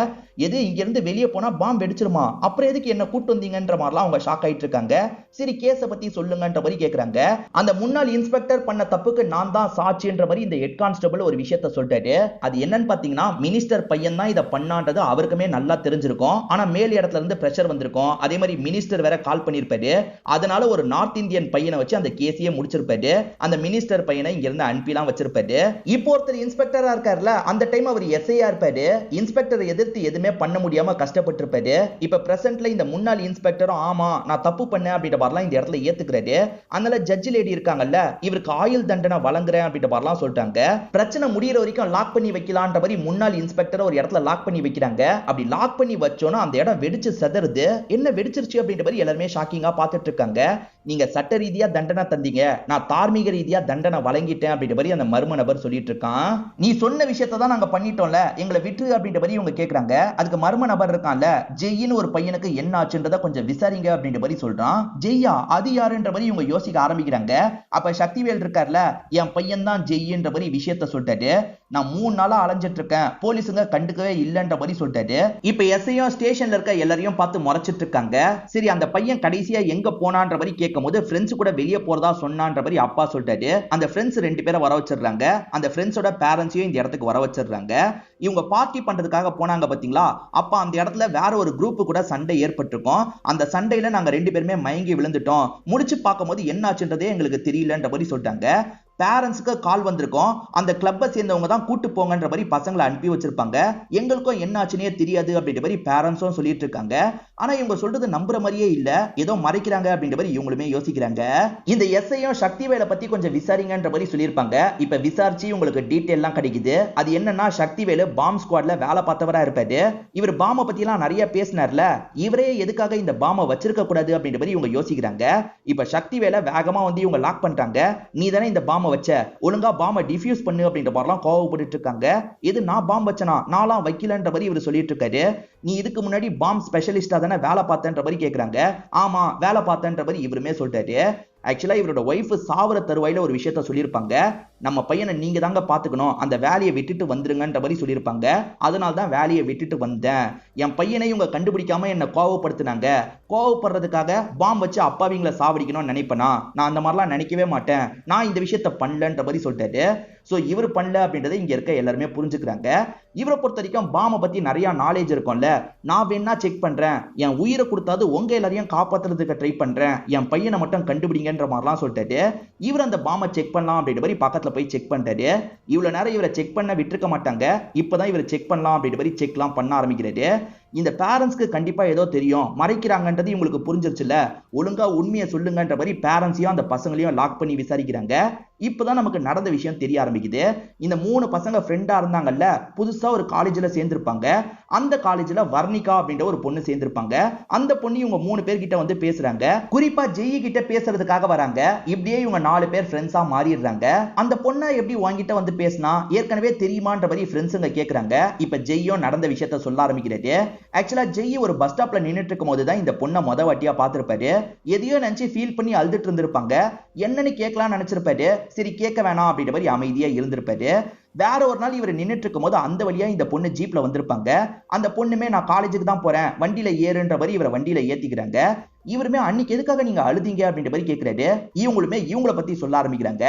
எது, இங்க இருந்து வெளியே போனா பாம்பு வெடிச்சிருமா, அப்புறம் எதுக்கு என்ன கூட்டு வந்தீங்கன்ற மாதிரிலாம் அவங்க ஷாக் ஆயிட்டு இருக்காங்க. சரி, கேஸ பத்தி சொல்லுங்கன்ற மாதிரி கேக்குறாங்க. அந்த முன்னாள் இன்ஸ்பெக்டர் பண்ண தப்புக்கு நான் தான் சாட்சின்ற மாதிரி இந்த ஹெட் கான்ஸ்டபிள் ஒரு விஷயத்த சொல்லிட்டாரு. அது என்னன்னு பாத்தீங்கன்னா, மினிஸ்டர் பையன் தான் இதை பண்ணான்றது அவருக்குமே நல்லா தெரிஞ்சிருக்கும். ஆனா மேல் இடத்துல இருந்து பிரஷர் வந்திருக்கும். அதே மாதிரி மினிஸ்டர் வேற கால் பண்ணிருப்பாரு. அதனால ஒரு நார்த் இந்தியன் பையனை வச்சு அந்த கேஸையே முடிச்சிருப்பாரு. அந்த மினிஸ்டர் பையனை இங்க இருந்து அனுப்பிலாம் வச்சிருப்பாரு. இப்போ ஒருத்தர் இன்ஸ்பெக்டரா இருக்காருல, அந்த டைம் அவர் எஸ்ஐயா இருப்பாரு. இன்ஸ்பெக்டரை எதிர்த்து எதுவுமே பண்ண முடியாம கஷ்டப்பட்டு இருப்பாரு. இப்ப பிரசன்ட்ல இந்த முன்னாள் இன்ஸ்பெக்டரும் ஆமா நான் தப்பு பண்ணேன் அப்படின்ற மாதிரிலாம் இந்த இடத்துல ஏத்துக்கிறாரு. அதனால ஜட்ஜ் லேடி இருக்காங்கல்ல, இவருக்கு ஆயுள் தண்டனை வழங்குறேன் அப்படின்ற மாதிரிலாம் சொல்லிட்டாங்க. இருக்காங்க. பிரச்சனை முடியற வரைக்கும் லாக் பண்ணி வைக்கலான்ற மாதிரி முன்னாள் இன்ஸ்பெக்டர் ஒரு இடத்துல லாக் பண்ணி வைக்கிறாங்க. அப்படி லாக் பண்ணி வச்சோன்னா அந்த இடம் வெடிச்சு செதறுது. என்ன வெடிச்சிருச்சு அப்படின்ற மாதிரி எல்லாருமே ஷாக்கிங்கா பார்த்துட்டு இருக்காங்க. நீங்க சட்ட ரீதியா தண்டனை தந்தீங்க, நான் தார்மீக ரீதியா தண்டனை வழங்கிட்டேன் அப்படின்ற மாதிரி அந்த மர்ம நபர் சொல்லிட்டு இருக்கான். நீ சொன்ன விஷயத்தை தான் நாங்க பண்ணிட்டோம்ல, எங்களை விட்டு அப்படின்ற மாதிரி இவங்க கேக்குறாங்க. அதுக்கு மர்ம நபர் இருக்கான்ல, ஜெய்யின்னு ஒரு பையனுக்கு என்ன ஆச்சுன்றத கொஞ்சம் விசாரிங்க அப்படின்ற மாதிரி சொல்றான். ஜெய்யா அது யாருன்ற மாதிரி இவங்க யோசிக்க ஆரம்பிக்கிறாங்க. அப்ப சக்திவேல் இருக்கார்ல, என் பையன் தான் ஜெய்யின்ற மாதிரி விஷயத்த சொல்லிட்டாரு. நான் 3 நாளா அலைஞ்சிட்டு இருக்கேன், போலீஸுங்க கண்டுக்கவே இல்லைன்ற மாதிரி சொல்லிட்டாரு. இப்ப எஸ்ஐயும் ஸ்டேஷன்ல இருக்க எல்லாரையும் பார்த்து முறைச்சிட்டு இருக்காங்க. சரி அந்த பையன் கடைசியா எங்க போனான்ற மாதிரி கேட்கும்போது ஃப்ரெண்ட்ஸ் கூட வெளியே போறதா சொன்னான்ற மாதிரி அப்பா சொல்லிட்டாரு. அந்த ஃப்ரெண்ட்ஸ் 2 பேரை வர வச்சிடுறாங்க. அந்த ஃப்ரெண்ட்ஸோட பேரண்ட்ஸையும் இந்த இடத்துக்கு வர வச்சிடுறாங்க. இவங்க பார்ட்டி பண்றதுக்காக போனாங்க பாத்தீங்களா, அப்ப அந்த இடத்துல வேற ஒரு குரூப் கூட சண்டை ஏற்பட்டிருக்கும். அந்த சண்டையில நாங்க 2 பேருமே மயங்கி விழுந்துட்டோம், முடிச்சு பார்க்கும்போது என்ன ஆச்சுன்றதே எங்களுக்கு தெரியலன்ற மாதிரி சொல்லிட்டாங்க. பேரண்ட்ஸ்க்கு கால் வந்திருக்கும், அந்த கிளப்பை சேர்ந்தவங்க தான் கூட்டு போங்கன்ற மாதிரி பசங்களை அனுப்பி வச்சிருப்பாங்க. எங்களுக்கும் என்ன ஆச்சுன்னே தெரியாது அப்படின்ற மாதிரி பேரண்ட்ஸும் சொல்லிட்டு இருக்காங்க. ஆனா இவங்க சொல்றது நம்புற மாதிரியே இல்ல, ஏதோ மறைக்கிறாங்க அப்படின்ற மாதிரி இவங்களுமே யோசிக்கிறாங்க. இந்த எஸ்ஐயும் சக்திவேலை பத்தி கொஞ்சம் விசாரிங்கன்ற மாதிரி சொல்லியிருப்பாங்க. இப்ப விசாரிச்சு உங்களுக்கு டீட்டெயிலாம் கிடைக்குது. அது என்னன்னா, சக்திவேலு பாம் ஸ்குவாட்ல வேலை பார்த்தவரா இருப்பாரு. இவர் பாமை பத்தி எல்லாம் நிறைய பேசினார்ல, இவரே எதுக்காக இந்த பாமை வச்சிருக்க கூடாது அப்படின்ற மாதிரி இவங்க யோசிக்கிறாங்க. இப்ப சக்திவேலை வேகமா வந்து இவங்க லாக் பண்ணிட்டாங்க. நீ தானே இந்த பாமை வச்ச, ஒழுங்கா பாம்பை டிஃப்யூஸ் பண்ணு அப்படின்ற மாதிரிலாம் கோவப்பட்டு இருக்காங்க. இது நான் பாம்பு வச்சனா, நான்லாம் வைக்கலன்ற மாதிரி இவர் சொல்லிட்டு இருக்காரு. நீ இதுக்கு முன்னாடி பாம் ஸ்பெஷலிஸ்டா தானே வேலை பார்த்தன்ற மாதிரி கேக்குறாங்க. ஆமா வேலை பார்த்தன்ற மாதிரி இவருமே சொல்லிட்டாரு. ஆக்சுவலா இவரோட ஒய்ஃப் சாவர தருவாயில ஒரு விஷயத்த சொல்லியிருப்பாங்க. நம்ம பையனை நீங்க தாங்க பாத்துக்கணும், அந்த வேலையை விட்டுட்டு வந்துருங்கன்ற மாதிரி சொல்லியிருப்பாங்க. அதனால தான் வேலையை விட்டுட்டு வந்தேன். என் பையனை இவங்க கண்டுபிடிக்காம என்ன கோவப்படுத்தினாங்க. கோவப்படுறதுக்காக பாம் வச்சு அப்பாவிங்களை சாவடிக்கணும்னு நினைப்பேனா? நான் அந்த மாதிரிலாம் நினைக்கவே மாட்டேன். நான் இந்த விஷயத்த பண்ணலன்ற மாதிரி சொல்லிட்டாரு. சோ இவர் பண்ணல அப்படின்றத இங்க இருக்க எல்லாருமே புரிஞ்சுக்கிறாங்க. இவரை பொறுத்த வரைக்கும் பாமை பத்தி நிறைய நாலேஜ் இருக்கும்ல, நான் வேணா செக் பண்றேன், என் உயிரை கொடுத்தாது உங்க எல்லாரையும் காப்பாத்துறதுக்கு ட்ரை பண்றேன், என் பையனை மட்டும் கண்டுபிடிங்கன்ற மாதிரிலாம் சொல்லிட்டாரு. இவர் அந்த பாமை செக் பண்ணலாம் அப்படின்ற மாதிரி பக்கத்துல போய் செக் பண்றாரு. இவ்வளவு நேரம் இவரை செக் பண்ண விட்டுருக்க மாட்டாங்க, இப்பதான் இவரை செக் பண்ணலாம் அப்படின்ற மாதிரி செக்லாம் பண்ண ஆரம்பிக்கிறாரு. இந்த பேரண்ட்ஸ்க்கு கண்டிப்பா ஏதோ தெரியும், மறைக்கிறாங்கன்றது இவங்களுக்கு புரிஞ்சிருச்சுல, ஒழுங்கா உண்மையை சொல்லுங்கன்ற மாதிரி பேரண்ட்ஸையும் அந்த பசங்களையும் லாக் பண்ணி விசாரிக்கிறாங்க. இப்பதான் நமக்கு நடந்த விஷயம் தெரிய ஆரம்பிக்குது. இந்த 3 பசங்க ஃப்ரெண்டா இருந்தாங்கல்ல, புதுசா ஒரு காலேஜ்ல சேர்ந்திருப்பாங்க. அந்த காலேஜ்ல வர்ணிகா அப்படின்ற ஒரு பொண்ணு சேர்ந்திருப்பாங்க. அந்த பொண்ணு இவங்க 3 பேர் கிட்ட வந்து பேசுறாங்க. குறிப்பா ஜெய் கிட்ட பேசுறதுக்காக வராங்க. இப்படியே இவங்க 4 பேர் ஃப்ரெண்ட்ஸா மாறிடுறாங்க. அந்த பொண்ணை எப்படி வாங்கிட்ட வந்து பேசினா, ஏற்கனவே தெரியுமான்ற மாதிரி ஃப்ரெண்ட்ஸுங்க கேக்குறாங்க. இப்ப ஜெய்யும் நடந்த விஷயத்த சொல்ல ஆரம்பிக்கிறது. ஆக்சுவலா ஜெய் ஒரு பஸ் ஸ்டாப்ல நின்னுட்டு இருக்கும் போதுதான் இந்த பொண்ணை மொத வாட்டியா பார்த்திருப்பாரு. எதையோ நினைச்சு ஃபீல் பண்ணி அழுதுட்டு இருந்திருப்பாங்க. என்னன்னு கேட்கலாம்னு நினைச்சிருப்பாரு. சரி கேட்க வேணாம் அப்படின்ற மாதிரி அமைதியா இருந்திருப்பாரு. வேற ஒரு நாள் இவர் நின்னுட்டு இருக்கும் போது அந்த வழியா இந்த பொண்ணு ஜீப்ல வந்திருப்பாங்க. அந்த பொண்ணுமே நான் காலேஜுக்கு தான் போறேன், வண்டியில ஏறுன்ற மாதிரி இவரை வண்டியில ஏத்திக்கிறாங்க. இவருமே அன்னைக்கு எதுக்காக நீங்க அழுதீங்க அப்படின்ற மாதிரி கேட்கிறாரு. இவங்களுமே இவங்களை பத்தி சொல்ல ஆரம்பிக்கிறாங்க.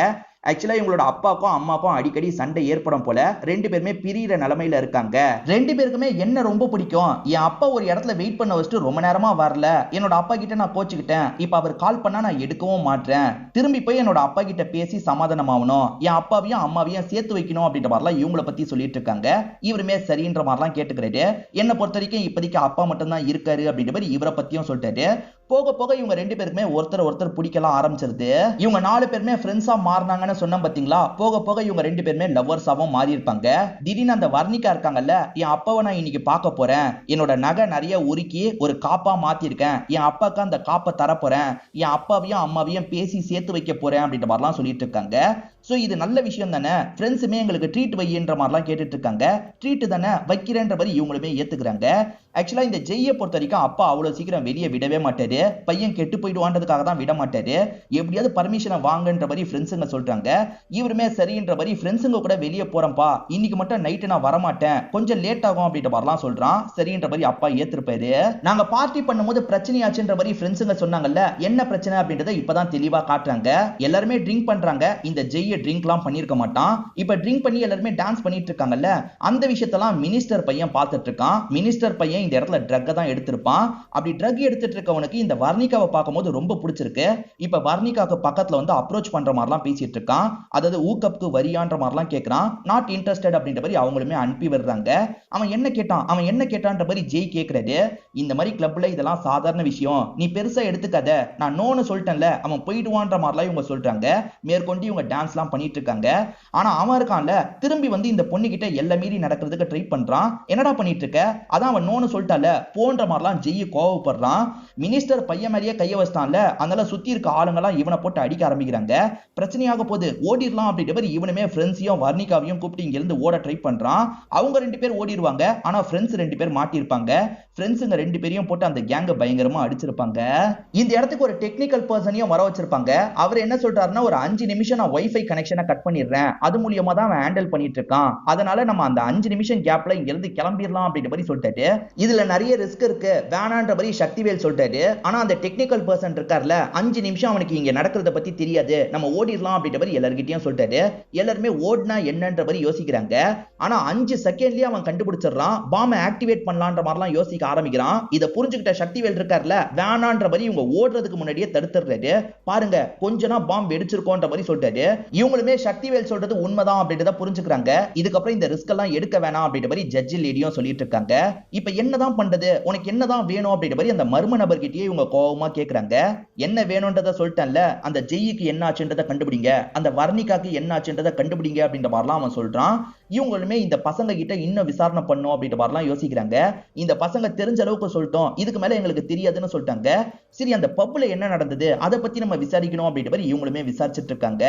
ஆக்சுவலா இவங்களோட அப்பாக்கும் அம்மாக்கும் அடிக்கடி சண்டை ஏற்படும் போல, 2 பேருமே பிரியிற நிலைமையில இருக்காங்க. 2 பேருக்குமே என்ன ரொம்ப பிடிக்கும், என் அப்பா ஒரு இடத்துல வெயிட் பண்ண வச்சுட்டு ரொம்ப நேரமா வரல, என்னோட அப்பா கிட்ட நான் கோச்சுக்கிட்டேன், இப்ப அவர் கால் பண்ணா நான் எடுக்கவும் மாட்டேன், திரும்பி போய் என்னோட அப்பா கிட்ட பேசி சமாதானம் ஆகணும், என் அப்பாவையும் அம்மாவையும் சேர்த்து வைக்கணும் அப்படின்ற மாதிரிலாம் இவங்களை பத்தி சொல்லிட்டு இருக்காங்க. இவருமே சரின்ற மாதிரிலாம் கேட்டுக்கிறாரு. என்னை பொறுத்த வரைக்கும் இப்போதைக்கு அப்பா மட்டும் தான் இருக்காரு அப்படின்ற மாதிரி இவரை பத்தியும் சொல்லிட்டாரு. போக போக இவங்க 2 பேருக்குமே ஒருத்தர் பிடிக்கலாம் ஆரம்பிச்சிருது. இவங்க 4 பேருமே ஃப்ரெண்ட்ஸா மாறினாங்கன்னு சொன்ன பாத்தீங்களா, போக போக இவங்க 2 பேருமே லவ்வர்ஸாவும் மாறி இருப்பாங்க. திடீர்னு அந்த வர்ணிகா இருக்காங்கல்ல, என் அப்பாவை நான் இன்னைக்கு பார்க்க போறேன், என்னோட நகை நிறைய உருக்கி ஒரு காப்பா மாத்திருக்கேன், என் அப்பாவுக்கு அந்த காப்பை தரப்போறேன், என் அப்பாவையும் அம்மாவையும் பேசி சேர்த்து வைக்க போறேன் அப்படின்ற மாதிரிலாம் சொல்லிட்டு இருக்காங்க. சோ இது நல்ல விஷயம் தானே, ஃப்ரெண்ட்ஸுமே எங்களுக்கு ட்ரீட் வையின்ற மாதிரிலாம் கேட்டுட்டு இருக்காங்க. ட்ரீட் தானே வைக்கிறேன்ற மாதிரி இவங்களுமே ஏத்துக்கிறாங்க. ஆக்சுவலா இந்த ஜெய்யை பொறுத்த வரைக்கும் அப்பா அவ்வளவு சீக்கிரம் வெளியே விடவே மாட்டாரு. பையன் கெட்டு போயிடுவான்றதுக்காக தான் விட மாட்டாரு. எப்படியாவது பர்மிஷனை வாங்கன்ற மாதிரி ஃப்ரெண்ட்ஸுங்க சொல்றாங்க. இவருமே சரின்ற மாதிரி ஃப்ரெண்ட்ஸுங்க கூட வெளியே போறேன்ப்பா, இன்னைக்கு மட்டும் நைட்டு நான் வரமாட்டேன், கொஞ்சம் லேட் ஆகும் அப்படின்ற மாதிரிலாம் சொல்றான். சரின்ற மாதிரி அப்பா ஏத்திருப்பாரு. நாங்க பார்ட்டி பண்ணும்போது பிரச்சனையாச்சுன்ற மாதிரி ஃப்ரெண்ட்ஸுங்க சொன்னாங்கல்ல, என்ன பிரச்சனை அப்படின்றத இப்பதான் தெளிவா காட்டுறாங்க. எல்லாருமே ட்ரிங்க் பண்றாங்க. இந்த ஜெய்யை ட்ரிங்க்லாம் பண்ணிருக்க மாட்டான். இப்ப ட்ரிங்க் பண்ணி எல்லாருமே டான்ஸ் பண்ணிட்டு இருக்காங்கல்ல, அந்த விஷயத்தெல்லாம் மினிஸ்டர் பையன் பார்த்துட்டு இருக்கான். மினிஸ்டர் பையன் இந்த இடத்துல ட்ரக் தான் எடுத்திருப்பான். அப்படி ட்ரக் எடுத்துட்டு இருக்கவனுக்கு இந்த வர்ணிகாவை பார்க்கும்போது ரொம்ப பிடிச்சிருக்கு. இப்ப வர்ணிகாக்கு பக்கத்துல வந்து அப்ரோச் பண்ற மாதிரிலாம் பேசிட்டு இருக்கான். அதாவது ஊக்கப்புக்கு வரியான்ற மாதிரிலாம் கேட்கறான். நாட் இன்ட்ரெஸ்டட் அப்படின்ற மாதிரி அவங்களுமே அனுப்பி விடுறாங்க. அவன் என்ன கேட்டான்ற மாதிரி ஜெய் கேட்கறாரு. இந்த மாதிரி கிளப்ல இதெல்லாம் சாதாரண விஷயம், நீ பெருசா எடுத்துக்காத, நான் நோன்னு சொல்லிட்டேன்ல, அவன் போயிடுவான்ற மாதிரிலாம் இவங்க சொல்றாங்க. மேற்கொண்டு இவங்க டான்ஸ்லாம் எல்லாம் பண்ணிட்டு இருக்காங்க. ஆனா அவன் இருக்கான்ல திரும்பி வந்து இந்த பொண்ணு கிட்ட எல்லை மீறி நடக்கிறதுக்கு ட்ரை பண்றான். என்னடா பண்ணிட்டு இருக்க, அதான் அவன் நோன்னு சொல்லிட்டால போன்ற மாதிரிலாம் ஜெய் கோவப்படுறான். மினிஸ்டர் பையன் மேலேயே கைய வச்சிட்டான்ல, அதனால சுத்தி இருக்க ஆளுங்கெல்லாம் இவனை போட்டு அடிக்க ஆரம்பிக்கிறாங்க. பிரச்சனையாக போது ஓடிடலாம் அப்படின்ற மாதிரி இவனுமே ஃப்ரெண்ட்ஸையும் வர்ணிகாவையும் கூப்பிட்டு இங்க இருந்து ஓட ட்ரை பண்றான். அவங்க 2 பேர் ஓடிடுவாங்க. ஆனா ஃப்ரெண்ட்ஸ் 2 பேர் மாட்டிருப்பாங்க. ஃப்ரெண்ட்ஸுங்க 2 பேரையும் போட்டு அந்த கேங்க பயங்கரமா அடிச்சிருப்பாங்க. இந்த இடத்துக்கு ஒரு டெக்னிக்கல் பர்சனையும் வர வச்சிருப்பாங்க. அவர் என்ன சொல்றாருன்னா, ஒரு 5 நிமிஷம் நான் வைஃபை கனெக்ஷனை கட் பண்ணிடுறேன், அது மூலியமா தான் அவன் ஹேண்டில் பண்ணிட்டு இருக்கான், அதனால நம்ம அந்த 5 நிமிஷம் கேப்ல இங்க இருந்து கிளம்பிடலாம் அப்படின்ற மாதிரி சொல்லிட்டாரு. இதுல நிறைய ரிஸ்க் இருக்கு வேணான்ற மாதிரி சக்திவேல் சொல்லிட்டாரு. ஆனா அந்த டெக்னிக்கல் பர்சன் இருக்கார்ல, 5 நிமிஷம் அவனுக்கு இங்க நடக்கிறத பத்தி தெரியாது, நம்ம ஓடிடலாம் அப்படின்ற மாதிரி எல்லார்கிட்டயும் சொல்லிட்டாரு. எல்லாருமே ஓடினா என்னன்ற மாதிரி யோசிக்கிறாங்க. ஆனா 5 செகண்ட்லயே அவன் கண்டுபிடிச்சிடறான். பாம்பை ஆக்டிவேட் பண்ணலான்ற மாதிரிலாம் யோசிக்க ஆரம்பிக்கிறான். இதை புரிஞ்சுக்கிட்ட சக்திவேல் இருக்கார்ல, வேணான்ற மாதிரி இவங்க ஓடுறதுக்கு முன்னாடியே தடுத்துறாரு. பாருங்க கொஞ்சனா பாம்பு வெடிச்சிருக்கோன்ற மாதிரி சொல்லிட்டாரு. இவங்களுமே சக்திவேல் சொல்றது உண்மைதான் அப்படின்றத புரிஞ்சுக்கிறாங்க. இதுக்கப்புறம் இந்த ரிஸ்க் எல்லாம் எடுக்க வேணாம் அப்படின்ற மாதிரி ஜட்ஜி லேடியும் சொல்லிட்டு இருக்காங்க. இப்ப என்னதான் பண்றது, உனக்கு என்னதான் வேணும் அப்படின்ற மாதிரி அந்த மர்ம நபர்கிட்டயே இவங்க கோவமா கேக்குறாங்க. என்ன வேணும்ன்றத சொல்லிட்டேன்ல, அந்த ஜெய்க்கு என்ன ஆச்சுன்றத கண்டுபிடிங்க, அந்த வர்ணிகாக்கு என்ன ஆச்சுன்றத கண்டுபிடிங்க அப்படின்ற மாதிரிலாம் அவன் சொல்றான். இவங்களுமே இந்த பசங்க கிட்ட இன்னும் விசாரணை பண்ணும் அப்படின்ற மாதிரிலாம் யோசிக்கிறாங்க. இந்த பசங்க தெரிஞ்ச அளவுக்கு சொல்லிட்டோம், இதுக்கு மேல எங்களுக்கு தெரியாதுன்னு சொல்லிட்டாங்க. சரி அந்த பப்ல என்ன நடந்தது அதை பத்தி நம்ம விசாரிக்கணும் அப்படின்ற மாதிரி இவங்களுமே விசாரிச்சுட்டு இருக்காங்க.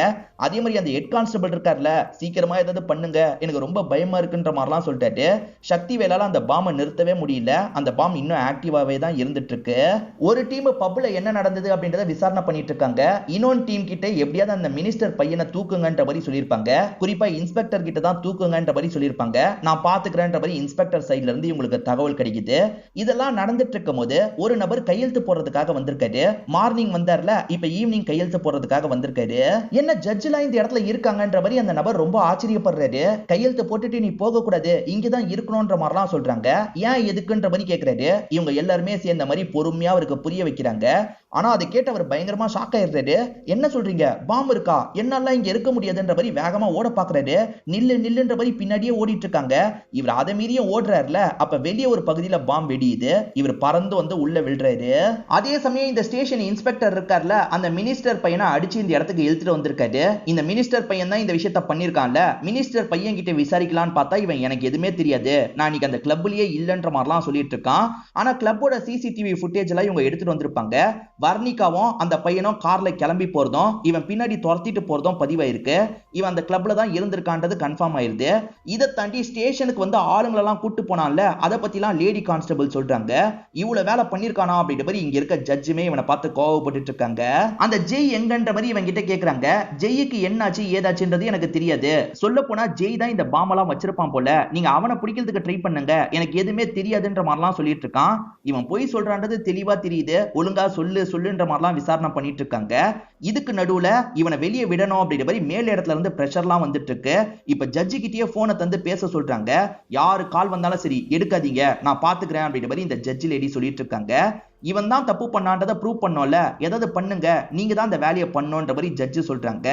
அதே மாதிரி அந்த ஹெட் கான்ஸ்டபிள் இருக்கார்ல, சீக்கிரமா ஏதாவது பண்ணுங்க, எனக்கு ரொம்ப பயமா இருக்குன்ற மாதிரிலாம் சொல்லிட்டாரு. சக்தி வேலால அந்த பாம்பை நிறுத்தவே முடியல, அந்த பாம்பு இன்னும் ஆக்டிவாவே தான் இருந்துட்டு இருக்கு. ஒரு டீம் பப்ல என்ன நடந்தது அப்படின்றத விசாரணை பண்ணிட்டு இருக்காங்க. இன்னொரு டீம் கிட்ட எப்படியாவது அந்த மினிஸ்டர் பையனை தூக்குங்கன்ற மாதிரி சொல்லியிருப்பாங்க. குறிப்பா இன்ஸ்பெக்டர் கிட்ட தான் தூக்குங்கன்ற மாதிரி சொல்லியிருப்பாங்க. நான் பாத்துக்கிறேன்ற மாதிரி இன்ஸ்பெக்டர் சைட்ல இருந்து இவங்களுக்கு தகவல் கிடைக்குது. இதெல்லாம் நடந்துட்டு இருக்கும் போது ஒரு நபர் கையெழுத்து போடுறதுக்காக வந்திருக்காரு. மார்னிங் வந்தார்ல, இப்ப ஈவினிங் கையெழுத்து போடுறதுக்காக வந்திருக்காரு. என்ன ஜட்ஜ் எல்லாம் இந்த இடத்துல இருக்காங்கன்ற மாதிரி அந்த நபர் ரொம்ப ஆச்சரியப்படுறாரு. கையெழுத்து போட்டுட்டு நீ போக கூடாது, இங்கதான் இருக்கணும்ன்ற மாதிரிலாம் சொல்றாங்க. ஏன் எதுக்குன்ற மாதிரி கேக்குறாரு. இவங்க எல்லாருமே சேர்ந்த மாதிரி பொறுமையா அவருக்கு புரிய வைக்கிறாங்க. ஆனா அதை கேட்டு அவர் பயங்கரமா ஷாக் ஆயிடுறாரு. என்ன சொல்றீங்க, பாம்பு இருக்கா, என்னால இங்க இருக்க முடியாதுன்ற மாதிரி வேகமா ஓட பாக்குறாரு. நில்லு நில்லுன்ற மாதிரி பின்னாடியே ஓடிட்டு இருக்காங்க. இவர் அதை மீறியும் ஓடுறாருல, அப்ப வெளியே ஒரு பகுதியில பாம்பு வெடியுது. இவர் பறந்து வந்து உள்ள விழுறாரு. அதே சமயம் இந்த ஸ்டேஷன் இன்ஸ்பெக்டர் இருக்கார்ல, அந்த மினிஸ்டர் பையனை அடிச்சு இந்த இடத்துக்கு இழுத்துட்டு வந்திருக்காரு. இந்த மினிஸ்டர் பையன் தான் இந்த விஷயத்த பண்ணிருக்கான்ல. மினிஸ்டர் பையன் கிட்ட விசாரிக்கலான்னு பார்த்தா இவன் எனக்கு எதுவுமே தெரியாது, நான் இன்னைக்கு அந்த கிளப்லயே இல்லன்ற மாதிரிலாம் சொல்லிட்டு இருக்கான். ஆனா கிளப்போட சிசிடிவி ஃபுட்டேஜ் எல்லாம் இவங்க எடுத்துட்டு வந்திருப்பாங்க. வர்ணிகாவும் அந்த பையனும் கார்ல கிளம்பி போறதும் இவன் பின்னாடி துரத்திட்டு போறதும் பதிவாயிருக்கு. இவன் அந்த கிளப்ல தான் இருந்திருக்கான்றது கன்ஃபார்ம் ஆயிருது. இதை தாண்டி ஸ்டேஷனுக்கு வந்து ஆளுங்களெல்லாம் கூட்டு போனான்ல, அதை பத்திலாம் லேடி கான்ஸ்டபிள் சொல்றாங்க. இவ்வளவு வேலை பண்ணிருக்கானா அப்படின்ற மாதிரி இங்க இருக்க ஜட்ஜுமே இவனை பார்த்து கோவப்பட்டு இருக்காங்க. அந்த ஜெய் எங்கன்ற மாதிரி இவன் கிட்ட கேக்குறாங்க. ஜெய்க்கு என்னாச்சு ஏதாச்சுன்றது எனக்கு தெரியாது, சொல்ல போனா ஜெய் தான் இந்த பாம்பெல்லாம் வச்சிருப்பான் போல, நீங்க அவனை பிடிக்கிறதுக்கு ட்ரை பண்ணுங்க, எனக்கு எதுவுமே தெரியாதுன்ற மாதிரிலாம் சொல்லிட்டு இருக்கான். இவன் போய் சொல்றான்றது தெளிவா தெரியுது. ஒழுங்கா சொல்லுன்ற மாதிரிலாம் விசாரணை பண்ணிட்டு இருக்காங்க. இதுக்கு நடுவுல இவனை வெளியே விடணும் அப்படின்ற மாதிரி மேல் இடத்துல இருந்து பிரஷர்லாம் வந்துட்டு இருக்கு. இப்ப ஜட்ஜி கிட்டயே போனை தந்து பேச சொல்றாங்க. யாரு கால் வந்தாலும் சரி எடுக்காதீங்க, நான் பாத்துக்கிறேன் அப்படின்ற மாதிரி இந்த ஜட்ஜி லேடி சொல்லிட்டு இருக்காங்க. இவன் தான் தப்பு பண்ணான்றதை ப்ரூவ் பண்ணோம்ல, ஏதாவது பண்ணுங்க, நீங்க தான் அந்த வேலையை பண்ணோன்ற மாதிரி ஜட்ஜி சொல்றாங்க.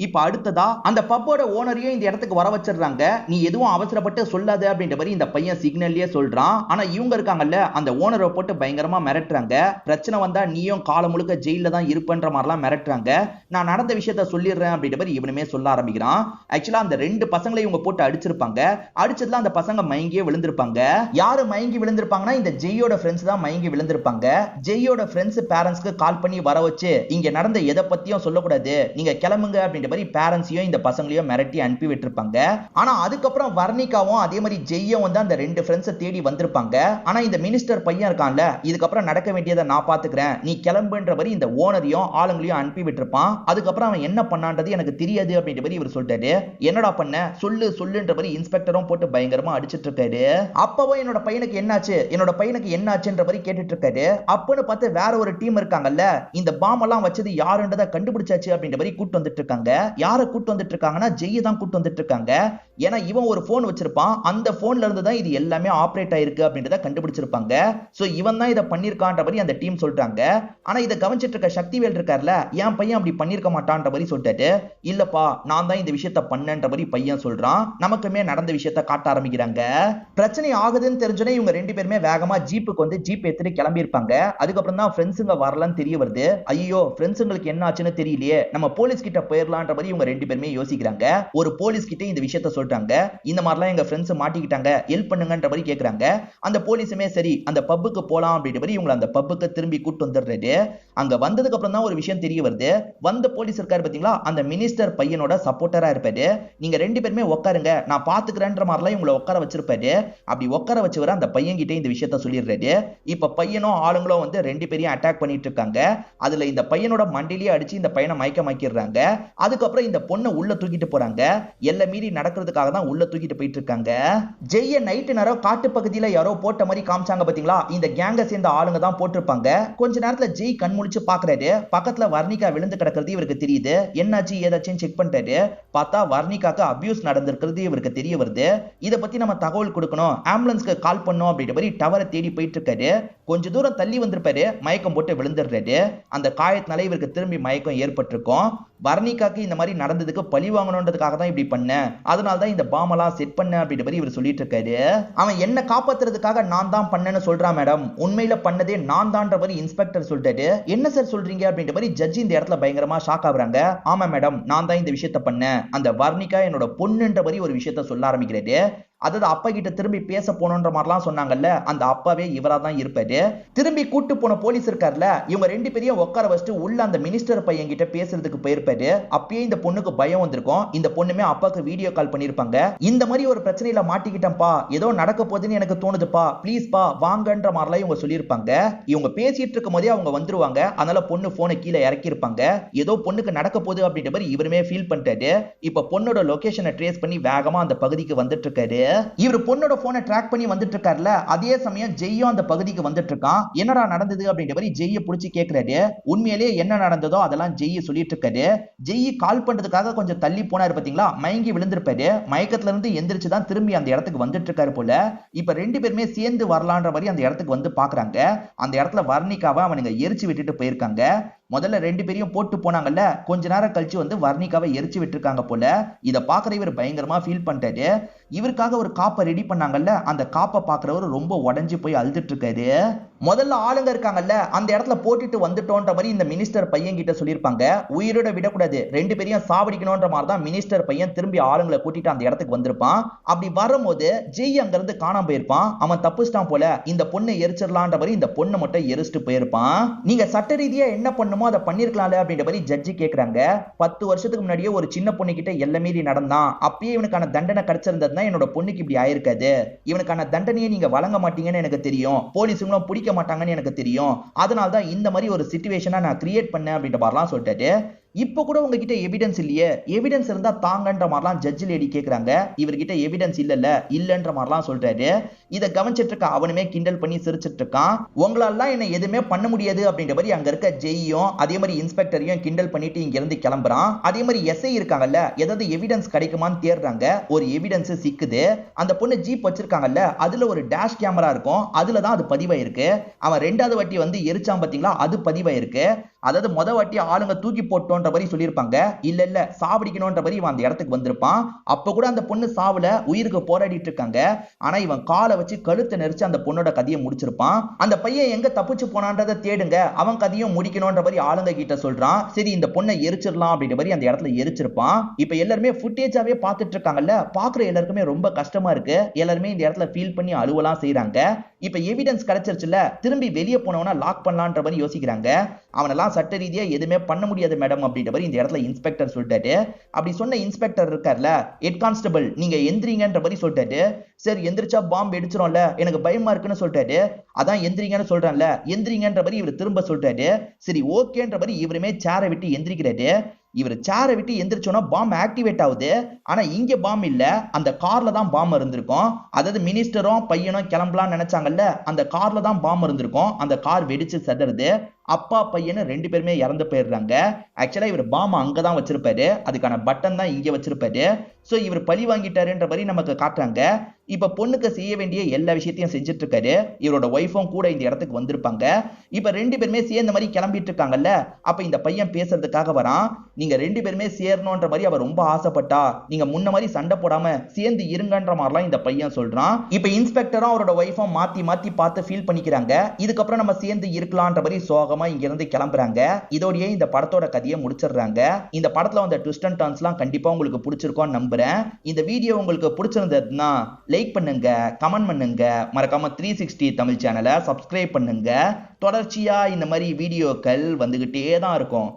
இப்ப அடுத்ததா அந்த பப்போட ஓனரையும் இந்த இடத்துக்கு வர வச்சிடுறாங்க. நீ எதுவும் அவசரப்பட்டு சொல்லாத அப்படின்ற மாதிரி இந்த பையன் சிக்னல்லயே சொல்றான். ஆனா இவங்க இருக்காங்கல்ல, அந்த ஓனரை போட்டு பயங்கரமா மிரட்டுறாங்க. பிரச்சனை வந்தா நீயும் காலம் முழுக்க ஜெயில தான் இருப்பன்ற மாதிரிலாம் மிரட்டுறாங்க. நான் நடந்த விஷயத்த சொல்லிடுறேன் அப்படின்ற மாதிரி இவனுமே சொல்ல ஆரம்பிக்கிறான். ஆக்சுவலா அந்த 2 பசங்களை இவங்க போட்டு அடிச்சிருப்பாங்க. அடிச்சதுல அந்த பசங்க மயங்கியே விழுந்திருப்பாங்க. யாரு மயங்கி விழுந்திருப்பாங்கன்னா இந்த ஜெய்யோட ஃப்ரெண்ட்ஸ் தான் மயங்கி விழுந்திருப்பாங்க. ஜெய்யோட ஃப்ரெண்ட்ஸ் பேரண்ட்ஸ்க்கு கால் பண்ணி வர வச்சு இங்க நடந்த எதை பத்தியும் சொல்லக்கூடாது, நீங்க கிளம்புங்க அப்படின்ற மாதிரி பேரண்ட்ஸையும் இந்த பசங்களையும் மிரட்டி அனுப்பி விட்டுருப்பாங்க. ஆனா அதுக்கப்புறம் வர்ணிகாவும் அதே மாதிரி ஜெய்யும் வந்து அந்த 2 ஃப்ரெண்ட்ஸை தேடி வந்திருப்பாங்க. ஆனா இந்த மினிஸ்டர் பையன் இருக்கான்ல, இதுக்கப்புறம் நடக்க வேண்டியதை நான் பாத்துக்கிறேன், நீ கிளம்புன்ற மாதிரி இந்த ஓனரையும் ஆளுங்களையும் அனுப்பி விட்டுருப்பான். அதுக்கப்புறம் அவன் என்ன பண்ணான்றது எனக்கு தெரியாது அப்படின்ற மாதிரி இவர் சொல்லிட்டாரு. என்னடா பண்ண, சொல்லுன்ற மாதிரி இன்ஸ்பெக்டரும் போட்டு பயங்கரமா அடிச்சிட்டு இருக்காரு. அப்பவும் என்னோட பையனுக்கு என்னாச்சுன்ற மாதிரி கேட்டுட்டு இருக்காரு. அப்பன்னு பார்த்து வேற ஒரு டீம் இருக்காங்கல்ல, இந்த பாம் எல்லாம் வச்சது யாருன்றத கண்டுபிடிச்சாச்சு அப்படின்ற மாதிரி கூட்டு வந்துட்டு இருக்காங்க. யாரை கூட்டு வந்துட்டு இருக்காங்கன்னா ஜெய்யை தான் கூட்டு வந்துட்டு இருக்காங்க. ஏன்னா இவன் ஒரு போன் வச்சிருப்பான், அந்த போன்ல இருந்து தான் இது எல்லாமே ஆபரேட் ஆயிருக்கு அப்படின்றத கண்டுபிடிச்சிருப்பாங்க. சோ இவன் தான் இதை பண்ணிருக்கான்ற மாதிரி அந்த டீம் சொல்றாங்க. ஆனா இதை கவனிச்சிட்டு இருக்க சக்திவேல் இருக்கார்ல, என் பையன் அப்படி பண்ணிருக்க மாட்டான்ற மாதிரி சொல்லிட்டு, இல்லப்பா நான் தான் இந்த விஷயத்த பண்ணன்ற மாதிரி பையன் சொல்றான். நமக்குமே நடந்த விஷயத்த காட்ட ஆரம்பிக்கிறாங்க. பிரச்சனை ஆகுதுன்னு தெரிஞ்சோனே இவங்க ரெண்டு பேருமே வேகமா ஜீப்புக்கு வந்து ஜீப் எடுத்துட்டு கிளம்பி இருப்பாங்க. அதுக்கப்புறம் தான் ஃப்ரெண்ட்ஸுங்க வரலன்னு தெரிய வருது. ஐயோ ஃப்ரெண்ட்ஸுங்களுக்கு என்ன ஆச்சுன்னு தெரியலையே, நம்ம போலீஸ் கிட்ட போயிடலான்ற மாதிரி இவங்க ரெண்டு பேருமே யோசிக்கிறாங்க. ஒரு போலீஸ் கிட்ட இந்த விஷயத்த சொல்றாங்க. இந்த மாதிரிலாம் எங்க ஃப்ரெண்ட்ஸ் மாட்டிக்கிட்டாங்க, ஹெல்ப் பண்ணுங்கன்ற மாதிரி கேக்குறாங்க. அந்த போலீஸுமே சரி அந்த பப்புக்கு போலாம் அப்படின்ற மாதிரி இவங்க அந்த பப்புக்கு திரும்பி கூட்டு வந்துடுறாரு. அங்க வந்ததுக்கு அப்புறம் தான் ஒரு விஷயம் தெரிய வருது. வந்த போலீஸ் இருக்காரு பாத்தீங்களா, அந்த மினிஸ்டர் பையனோட சப்போர்ட்டரா இருப்பாரு. நீங்க ரெண்டு பேருமே உட்காருங்க, நான் பாத்துக்கிறேன்ற மாதிரிலாம் இவங்களை உட்கார வச்சிருப்பாரு. அப்படி உட்கார வச்சவர அந்த பையன் கிட்ட இந்த விஷயத்த சொல்லிடுறாரு. இப்ப பையனும் ஆளுங்களும் வந்து ரெண்டு பேரையும் அட்டாக் பண்ணிட்டு இருக்காங்க. அதுல இந்த பையனோட மண்டிலேயே அடிச்சு இந்த பையனை மயக்கிடுறாங்க. அதுக்கப்புறம் இந்த பொண்ணை உள்ள தூக்கிட்டு போறாங்க. எல்லை மீறி நடக்கிறதுக்காக தான் உள்ள தூக்கிட்டு போயிட்டு இருக்காங்க. ஜெய்ய நைட்டு நேரம் காட்டு பகுதியில யாரோ போட்ட மாதிரி காமிச்சாங்க பாத்தீங்களா, இந்த கேங்க சேர்ந்த ஆளுங்க தான் போட்டிருப்பாங்க. கொஞ்ச நேரத்துல ஜெய் கண் முழிச்சு பாக்குறாரு. பக்கத்துல வர்ணிகா விழுந்து கிடக்கிறது இவருக்கு தெரியுது. என்னாச்சு ஏதாச்சும் செக் பண்ணிட்டாரு. பார்த்தா வர்ணிகாக்கு அபியூஸ் நடந்திருக்கிறது இவருக்கு தெரிய வருது. இத பத்தி நம்ம தகவல் கொடுக்கணும், ஆம்புலன்ஸ்க்கு கால் பண்ணோம் அப்படின்ற மாதிரி டவரை தேடி போயிட்டு இருக்காரு. கொஞ்ச தூரம் தள்ளி வந்திருப்பாரு, மயக்கம் போட்டு விழுந்துடுறாரு. அந்த காயத்தினால இவருக்கு திரும்பி மயக்கம் ஏற்பட்டிருக்கும். வர்ணிகாக்கு இந்த மாதிரி நடந்ததுக்கு பழி வாங்கணும்ன்றதுக்காக தான் இப்படி பண்ண, அதனால தான் இந்த பாமெல்லாம் செட் பண்ண அப்படின்ற மாதிரி இவர் சொல்லிட்டு இருக்காரு. அவன் என்ன காப்பாத்துறதுக்காக நான் தான் பண்ணேன்னு சொல்றான் மேடம், உண்மையில பண்ணதே நான் தான்ற மாதிரி இன்ஸ்பெக்டர் சொல்லிட்டாரு. என்ன சார் சொல்றீங்க அப்படின்ற மாதிரி ஜட்ஜி இந்த இடத்துல பயங்கரமா ஷாக் ஆகுறாங்க. ஆமா மேடம் நான் தான் இந்த விஷயத்த பண்ணேன், அந்த வர்ணிகா என்னோட பொண்ணுன்ற மாதிரி ஒரு விஷயத்த சொல்ல ஆரம்பிக்கிறாரு. அதாவது அப்பா கிட்ட திரும்பி பேச போனோன்ற மாதிரிலாம் சொன்னாங்கல்ல, அந்த அப்பாவே இவரா தான் இருப்பாரு. திரும்பி கூட்டு போன போலீஸ் இருக்கார்ல, இவங்க ரெண்டு பேரையும் உட்கார வச்சுட்டு உள்ள அந்த மினிஸ்டர் பையன் கிட்ட பேசுறதுக்கு போயிருப்பாரு. அப்பயே இந்த பொண்ணுக்கு பயம் வந்திருக்கும். இந்த பொண்ணுமே அப்பாக்கு வீடியோ கால் பண்ணிருப்பாங்க. இந்த மாதிரி ஒரு பிரச்சனையில மாட்டிக்கிட்டேன்ப்பா, ஏதோ நடக்க போகுதுன்னு எனக்கு தோணுதுப்பா, ப்ளீஸ் பா வாங்கன்ற மாதிரிலாம் இவங்க சொல்லியிருப்பாங்க. இவங்க பேசிட்டு இருக்கும் போதே அவங்க வந்துருவாங்க. அதனால பொண்ணு போனை கீழே இறக்கி இருப்பாங்க. ஏதோ பொண்ணுக்கு நடக்க போகுது அப்படின்ற மாதிரி இவருமே ஃபீல் பண்ணிட்டாரு. இப்ப பொண்ணோட லொகேஷனை ட்ரேஸ் பண்ணி வேகமா அந்த பகுதிக்கு வந்துட்டு இருக்காரு. இவர் பொண்ணோட போனை ட்ராக் பண்ணி வந்துட்டு இருக்காருல, அதே சமயம் ஜெய்யும் அந்த பகுதிக்கு வந்துட்டு இருக்கான். என்னடா நடந்தது அப்படின்ற மாதிரி ஜெய்ய புடிச்சு கேக்குறாரு. உண்மையிலேயே என்ன நடந்ததோ அதெல்லாம் ஜெய்ய சொல்லிட்டு இருக்காரு. ஜெய் கால் பண்றதுக்காக கொஞ்சம் தள்ளி போனாரு பாத்தீங்களா, மயங்கி விழுந்திருப்பாரு. மயக்கத்துல இருந்து எந்திரிச்சு தான் திரும்பி அந்த இடத்துக்கு வந்துட்டு இருக்காரு போல. இப்ப ரெண்டு பேருமே சேர்ந்து வரலான்ற மாதிரி அந்த இடத்துக்கு வந்து பாக்குறாங்க. அந்த இடத்துல வர்ணிகாவை அவனுங்க எரிச்சு விட்டுட்டு போயிருக்காங்க. முதல்ல ரெண்டு பேரையும் போட்டு போனாங்கல்ல, கொஞ்ச நேரம் கழிச்சு வந்து வர்ணிகாவை எரிச்சு விட்டுருக்காங்க போல. இத பாக்குற இவர் பயங்கரமா ஃபீல் பண்ணிட்டாரு. இவருக்காக ஒரு காப்பை ரெடி பண்ணாங்கல்ல, அந்த காப்பை பாக்குறவர் ரொம்ப உடஞ்சு போய் அழுதுட்டு இருக்காரு. முதல்ல ஆளுங்க இருக்காங்கல்ல, அந்த இடத்துல போட்டுட்டு வந்துட்டோன்ற மாதிரி இந்த மினிஸ்டர் பையன் கிட்ட சொல்லியிருப்பாங்க. உயிரோட விடக்கூடாது, ரெண்டு பேரையும் சாவடிக்கணும்ன்ற மாதிரி தான் மினிஸ்டர் பையன் திரும்பி ஆளுங்களை கூட்டிட்டு அந்த இடத்துக்கு வந்திருப்பான். அப்படி வரும்போது ஜெய் அங்க இருந்து காணாம போயிருப்பான். அவன் தப்புச்சிட்டான் போல, இந்த பொண்ணை எரிச்சிடலான்ற மாதிரி இந்த பொண்ணை மட்டும் எரிச்சிட்டு போயிருப்பான். நீங்க சட்ட ரீதியா என்ன பண்ணுமோ அதை பண்ணிருக்கலாம்ல அப்படின்ற மாதிரி ஜட்ஜி கேக்குறாங்க. 10 வருஷத்துக்கு முன்னாடியே ஒரு சின்ன பொண்ணு கிட்ட எல்லை மீறி நடந்தான், அப்பயே இவனுக்கான தண்டனை கிடைச்சிருந்ததுன்னா என்னோட பொண்ணுக்கு இப்படி ஆயிருக்காது. இவனுக்கான தண்டனையை நீங்க வழங்க மாட்டீங்கன்னு எனக்கு தெரியும், போலீஸுங்களும் பிடிக்க மாட்டாங்கன்னு எனக்கு தெரியும், அதனால தான் இந்த மாதிரி ஒரு சிச்சுவேஷனை நான் கிரியேட் பண்ணேன் அப்படின்ற மாதிரிலாம் சொல்லிட்டாரு. இப்ப கூட உங்ககிட்ட எவிடன்ஸ் இல்லையே, எவிடன்ஸ் இருந்தா தாங்கன்ற மாதிரிலாம் ஜட்ஜ் லேடி கேக்குறாங்க. இவர்கிட்ட எவிடன்ஸ் இல்லன்ற மாதிரிலாம் சொல்றாரு. இதை கவனிச்சிட்டு இருக்க அவனுமே கிண்டல் பண்ணி சிரிச்சிட்டு இருக்கான். உங்களால என்ன எதுவுமே பண்ண முடியாது அப்படின்ற மாதிரி அங்க இருக்க ஜெய்யும் அதே மாதிரி இன்ஸ்பெக்டரையும் கிண்டல் பண்ணிட்டு இங்க இருந்து கிளம்புறான். அதே மாதிரி எஸ்ஐ இருக்காங்கல்ல, ஏதாவது எவிடன்ஸ் கிடைக்குமான்னு தேடுறாங்க. ஒரு எவிடன்ஸ் சிக்குது. அந்த பொண்ணு ஜீப் வச்சிருக்காங்கல்ல, அதுல ஒரு டேஷ் கேமரா இருக்கும், அதுலதான் அது பதிவாயிருக்கு. அவன் ரெண்டாவது வாட்டி வந்து எரிச்சான் பாத்தீங்களா, அது பதிவாயிருக்கு. அதாவது முத வாட்டி ஆளுங்க தூக்கி போட்டோன்ற மாதிரி சொல்லியிருப்பாங்க. இல்ல சாவடிக்கணும்ன்ற மாதிரி இவன் அந்த இடத்துக்கு வந்திருப்பான். அப்ப கூட அந்த பொண்ணு சாவுல உயிருக்கு போராடிட்டு இருக்காங்க. ஆனா இவன் காலை வச்சு கழுத்தை நெரிச்சு அந்த பொண்ணோட கதையை முடிச்சிருப்பான். அந்த பையன் எங்க தப்பிச்சு போனான்றதை தேடுங்க, அவன் கதையும் முடிக்கணும்ன்ற மாதிரி ஆளுங்க கிட்ட சொல்றான். சரி இந்த பொண்ணை எரிச்சிடலாம் அப்படின்ற மாதிரி அந்த இடத்துல எரிச்சிருப்பான். இப்ப எல்லாருமே ஃபுட்டேஜாவே பார்த்துட்டு இருக்காங்கல்ல, பாக்குற எல்லாருக்குமே ரொம்ப கஷ்டமா இருக்கு. எல்லாருமே இந்த இடத்துல ஃபீல் பண்ணி அழுவலாம் செய்யறாங்க. இப்ப எவிடன்ஸ் கிடைச்சிருச்சுல, திரும்பி வெளியே போனவனா லாக் பண்ணலான்ற மாதிரி யோசிக்கிறாங்க. அவனெல்லாம் சட்ட ரீதியா எதுவுமே பண்ண முடியாது மேடம் அப்படின்ற மாதிரி இந்த இடத்துல இன்ஸ்பெக்டர் சொல்லிட்டாரு. அப்படி சொன்ன இன்ஸ்பெக்டர் இருக்கார்ல, ஹெட் கான்ஸ்டபிள் நீங்க எந்திரிங்கன்ற மாதிரி சொல்லிட்டாரு. சரி எந்திரிச்சா பாம்பு வெடிச்சிரும்ல, எனக்கு பயமா இருக்குன்னு சொல்லிட்டாரு. அதான் எந்திரிங்கன்னு சொல்றேன்ல, எந்திரிங்கன்ற மாதிரி இவர் திரும்ப சொல்லிட்டாரு. சரி ஓகேன்ற மாதிரி இவருமே சேரை விட்டு எந்திரிக்கிறாரு. இவர் சேரை விட்டு எந்திரிச்சோன்னா பாம்பு ஆக்டிவேட் ஆகுது. ஆனா இங்க பாம்பு இல்ல, அந்த கார்ல தான் பாம்பு இருந்திருக்கும். அதாவது மினிஸ்டரும் பையனும் கிளம்பலாம் நினைச்சாங்கல்ல, அந்த கார்ல தான் பாம்பு இருந்திருக்கும். அந்த கார் வெடிச்சு செதறுது. அப்பா பையனு 2 பேருமே இறந்து போயிடுறாங்க. ஆக்சுவலா இவர் பாம் அங்கதான் வச்சிருப்பாரு, அதுக்கான பட்டன் தான் இங்க வச்சிருப்பாரு. சோ இவர் பழி வாங்கிட்டாருன்ற மாதிரி நமக்கு காட்டுறாங்க. இப்ப பொண்ணுக்கு செய்ய வேண்டிய எல்லா விஷயத்தையும் செஞ்சுட்டு இருக்காரு. இவரோட ஒய்ஃபும் கூட இந்த இடத்துக்கு வந்திருப்பாங்க. இப்ப 2 பேருமே சேர்ந்த மாதிரி கிளம்பிட்டு இருக்காங்கல்ல. அப்ப இந்த பையன் பேசுறதுக்காக வரான். நீங்க 2 பேருமே சேரணும்ன்ற மாதிரி அவ ரொம்ப ஆசைப்பட்டா, நீங்க முன்ன மாதிரி சண்டை போடாம சேர்ந்து இருங்கன்ற மாதிரிலாம் இந்த பையன் சொல்றான். இப்ப இன்ஸ்பெக்டரும் அவரோட ஒய்ஃபும் மாத்தி மாத்தி பார்த்து ஃபீல் பண்ணிக்கிறாங்க. இதுக்கப்புறம் நம்ம சேர்ந்து இருக்கலாம்ன்ற மாதிரி சோகமா இங்க இருந்து கிளம்புறாங்க. இதோடயே இந்த படத்தோட கதையை முடிச்சிடுறாங்க. இந்த படத்துல வந்த ட்விஸ்ட் அண்ட் டர்ன்ஸ்லாம் கண்டிப்பா உங்களுக்கு பிடிச்சிருக்கும்னு நம்புறேன். இந்த வீடியோ உங்களுக்கு பிடிச்சிருந்ததுன்னா லைக் பண்ணுங்க, கமெண்ட் பண்ணுங்க, மறக்காம 360 தமிழ் சேனலை சப்ஸ்கிரைப் பண்ணுங்க. தொடர்ச்சியா இந்த மாதிரி வீடியோக்கள் வந்துகிட்டே தான் இருக்கும்.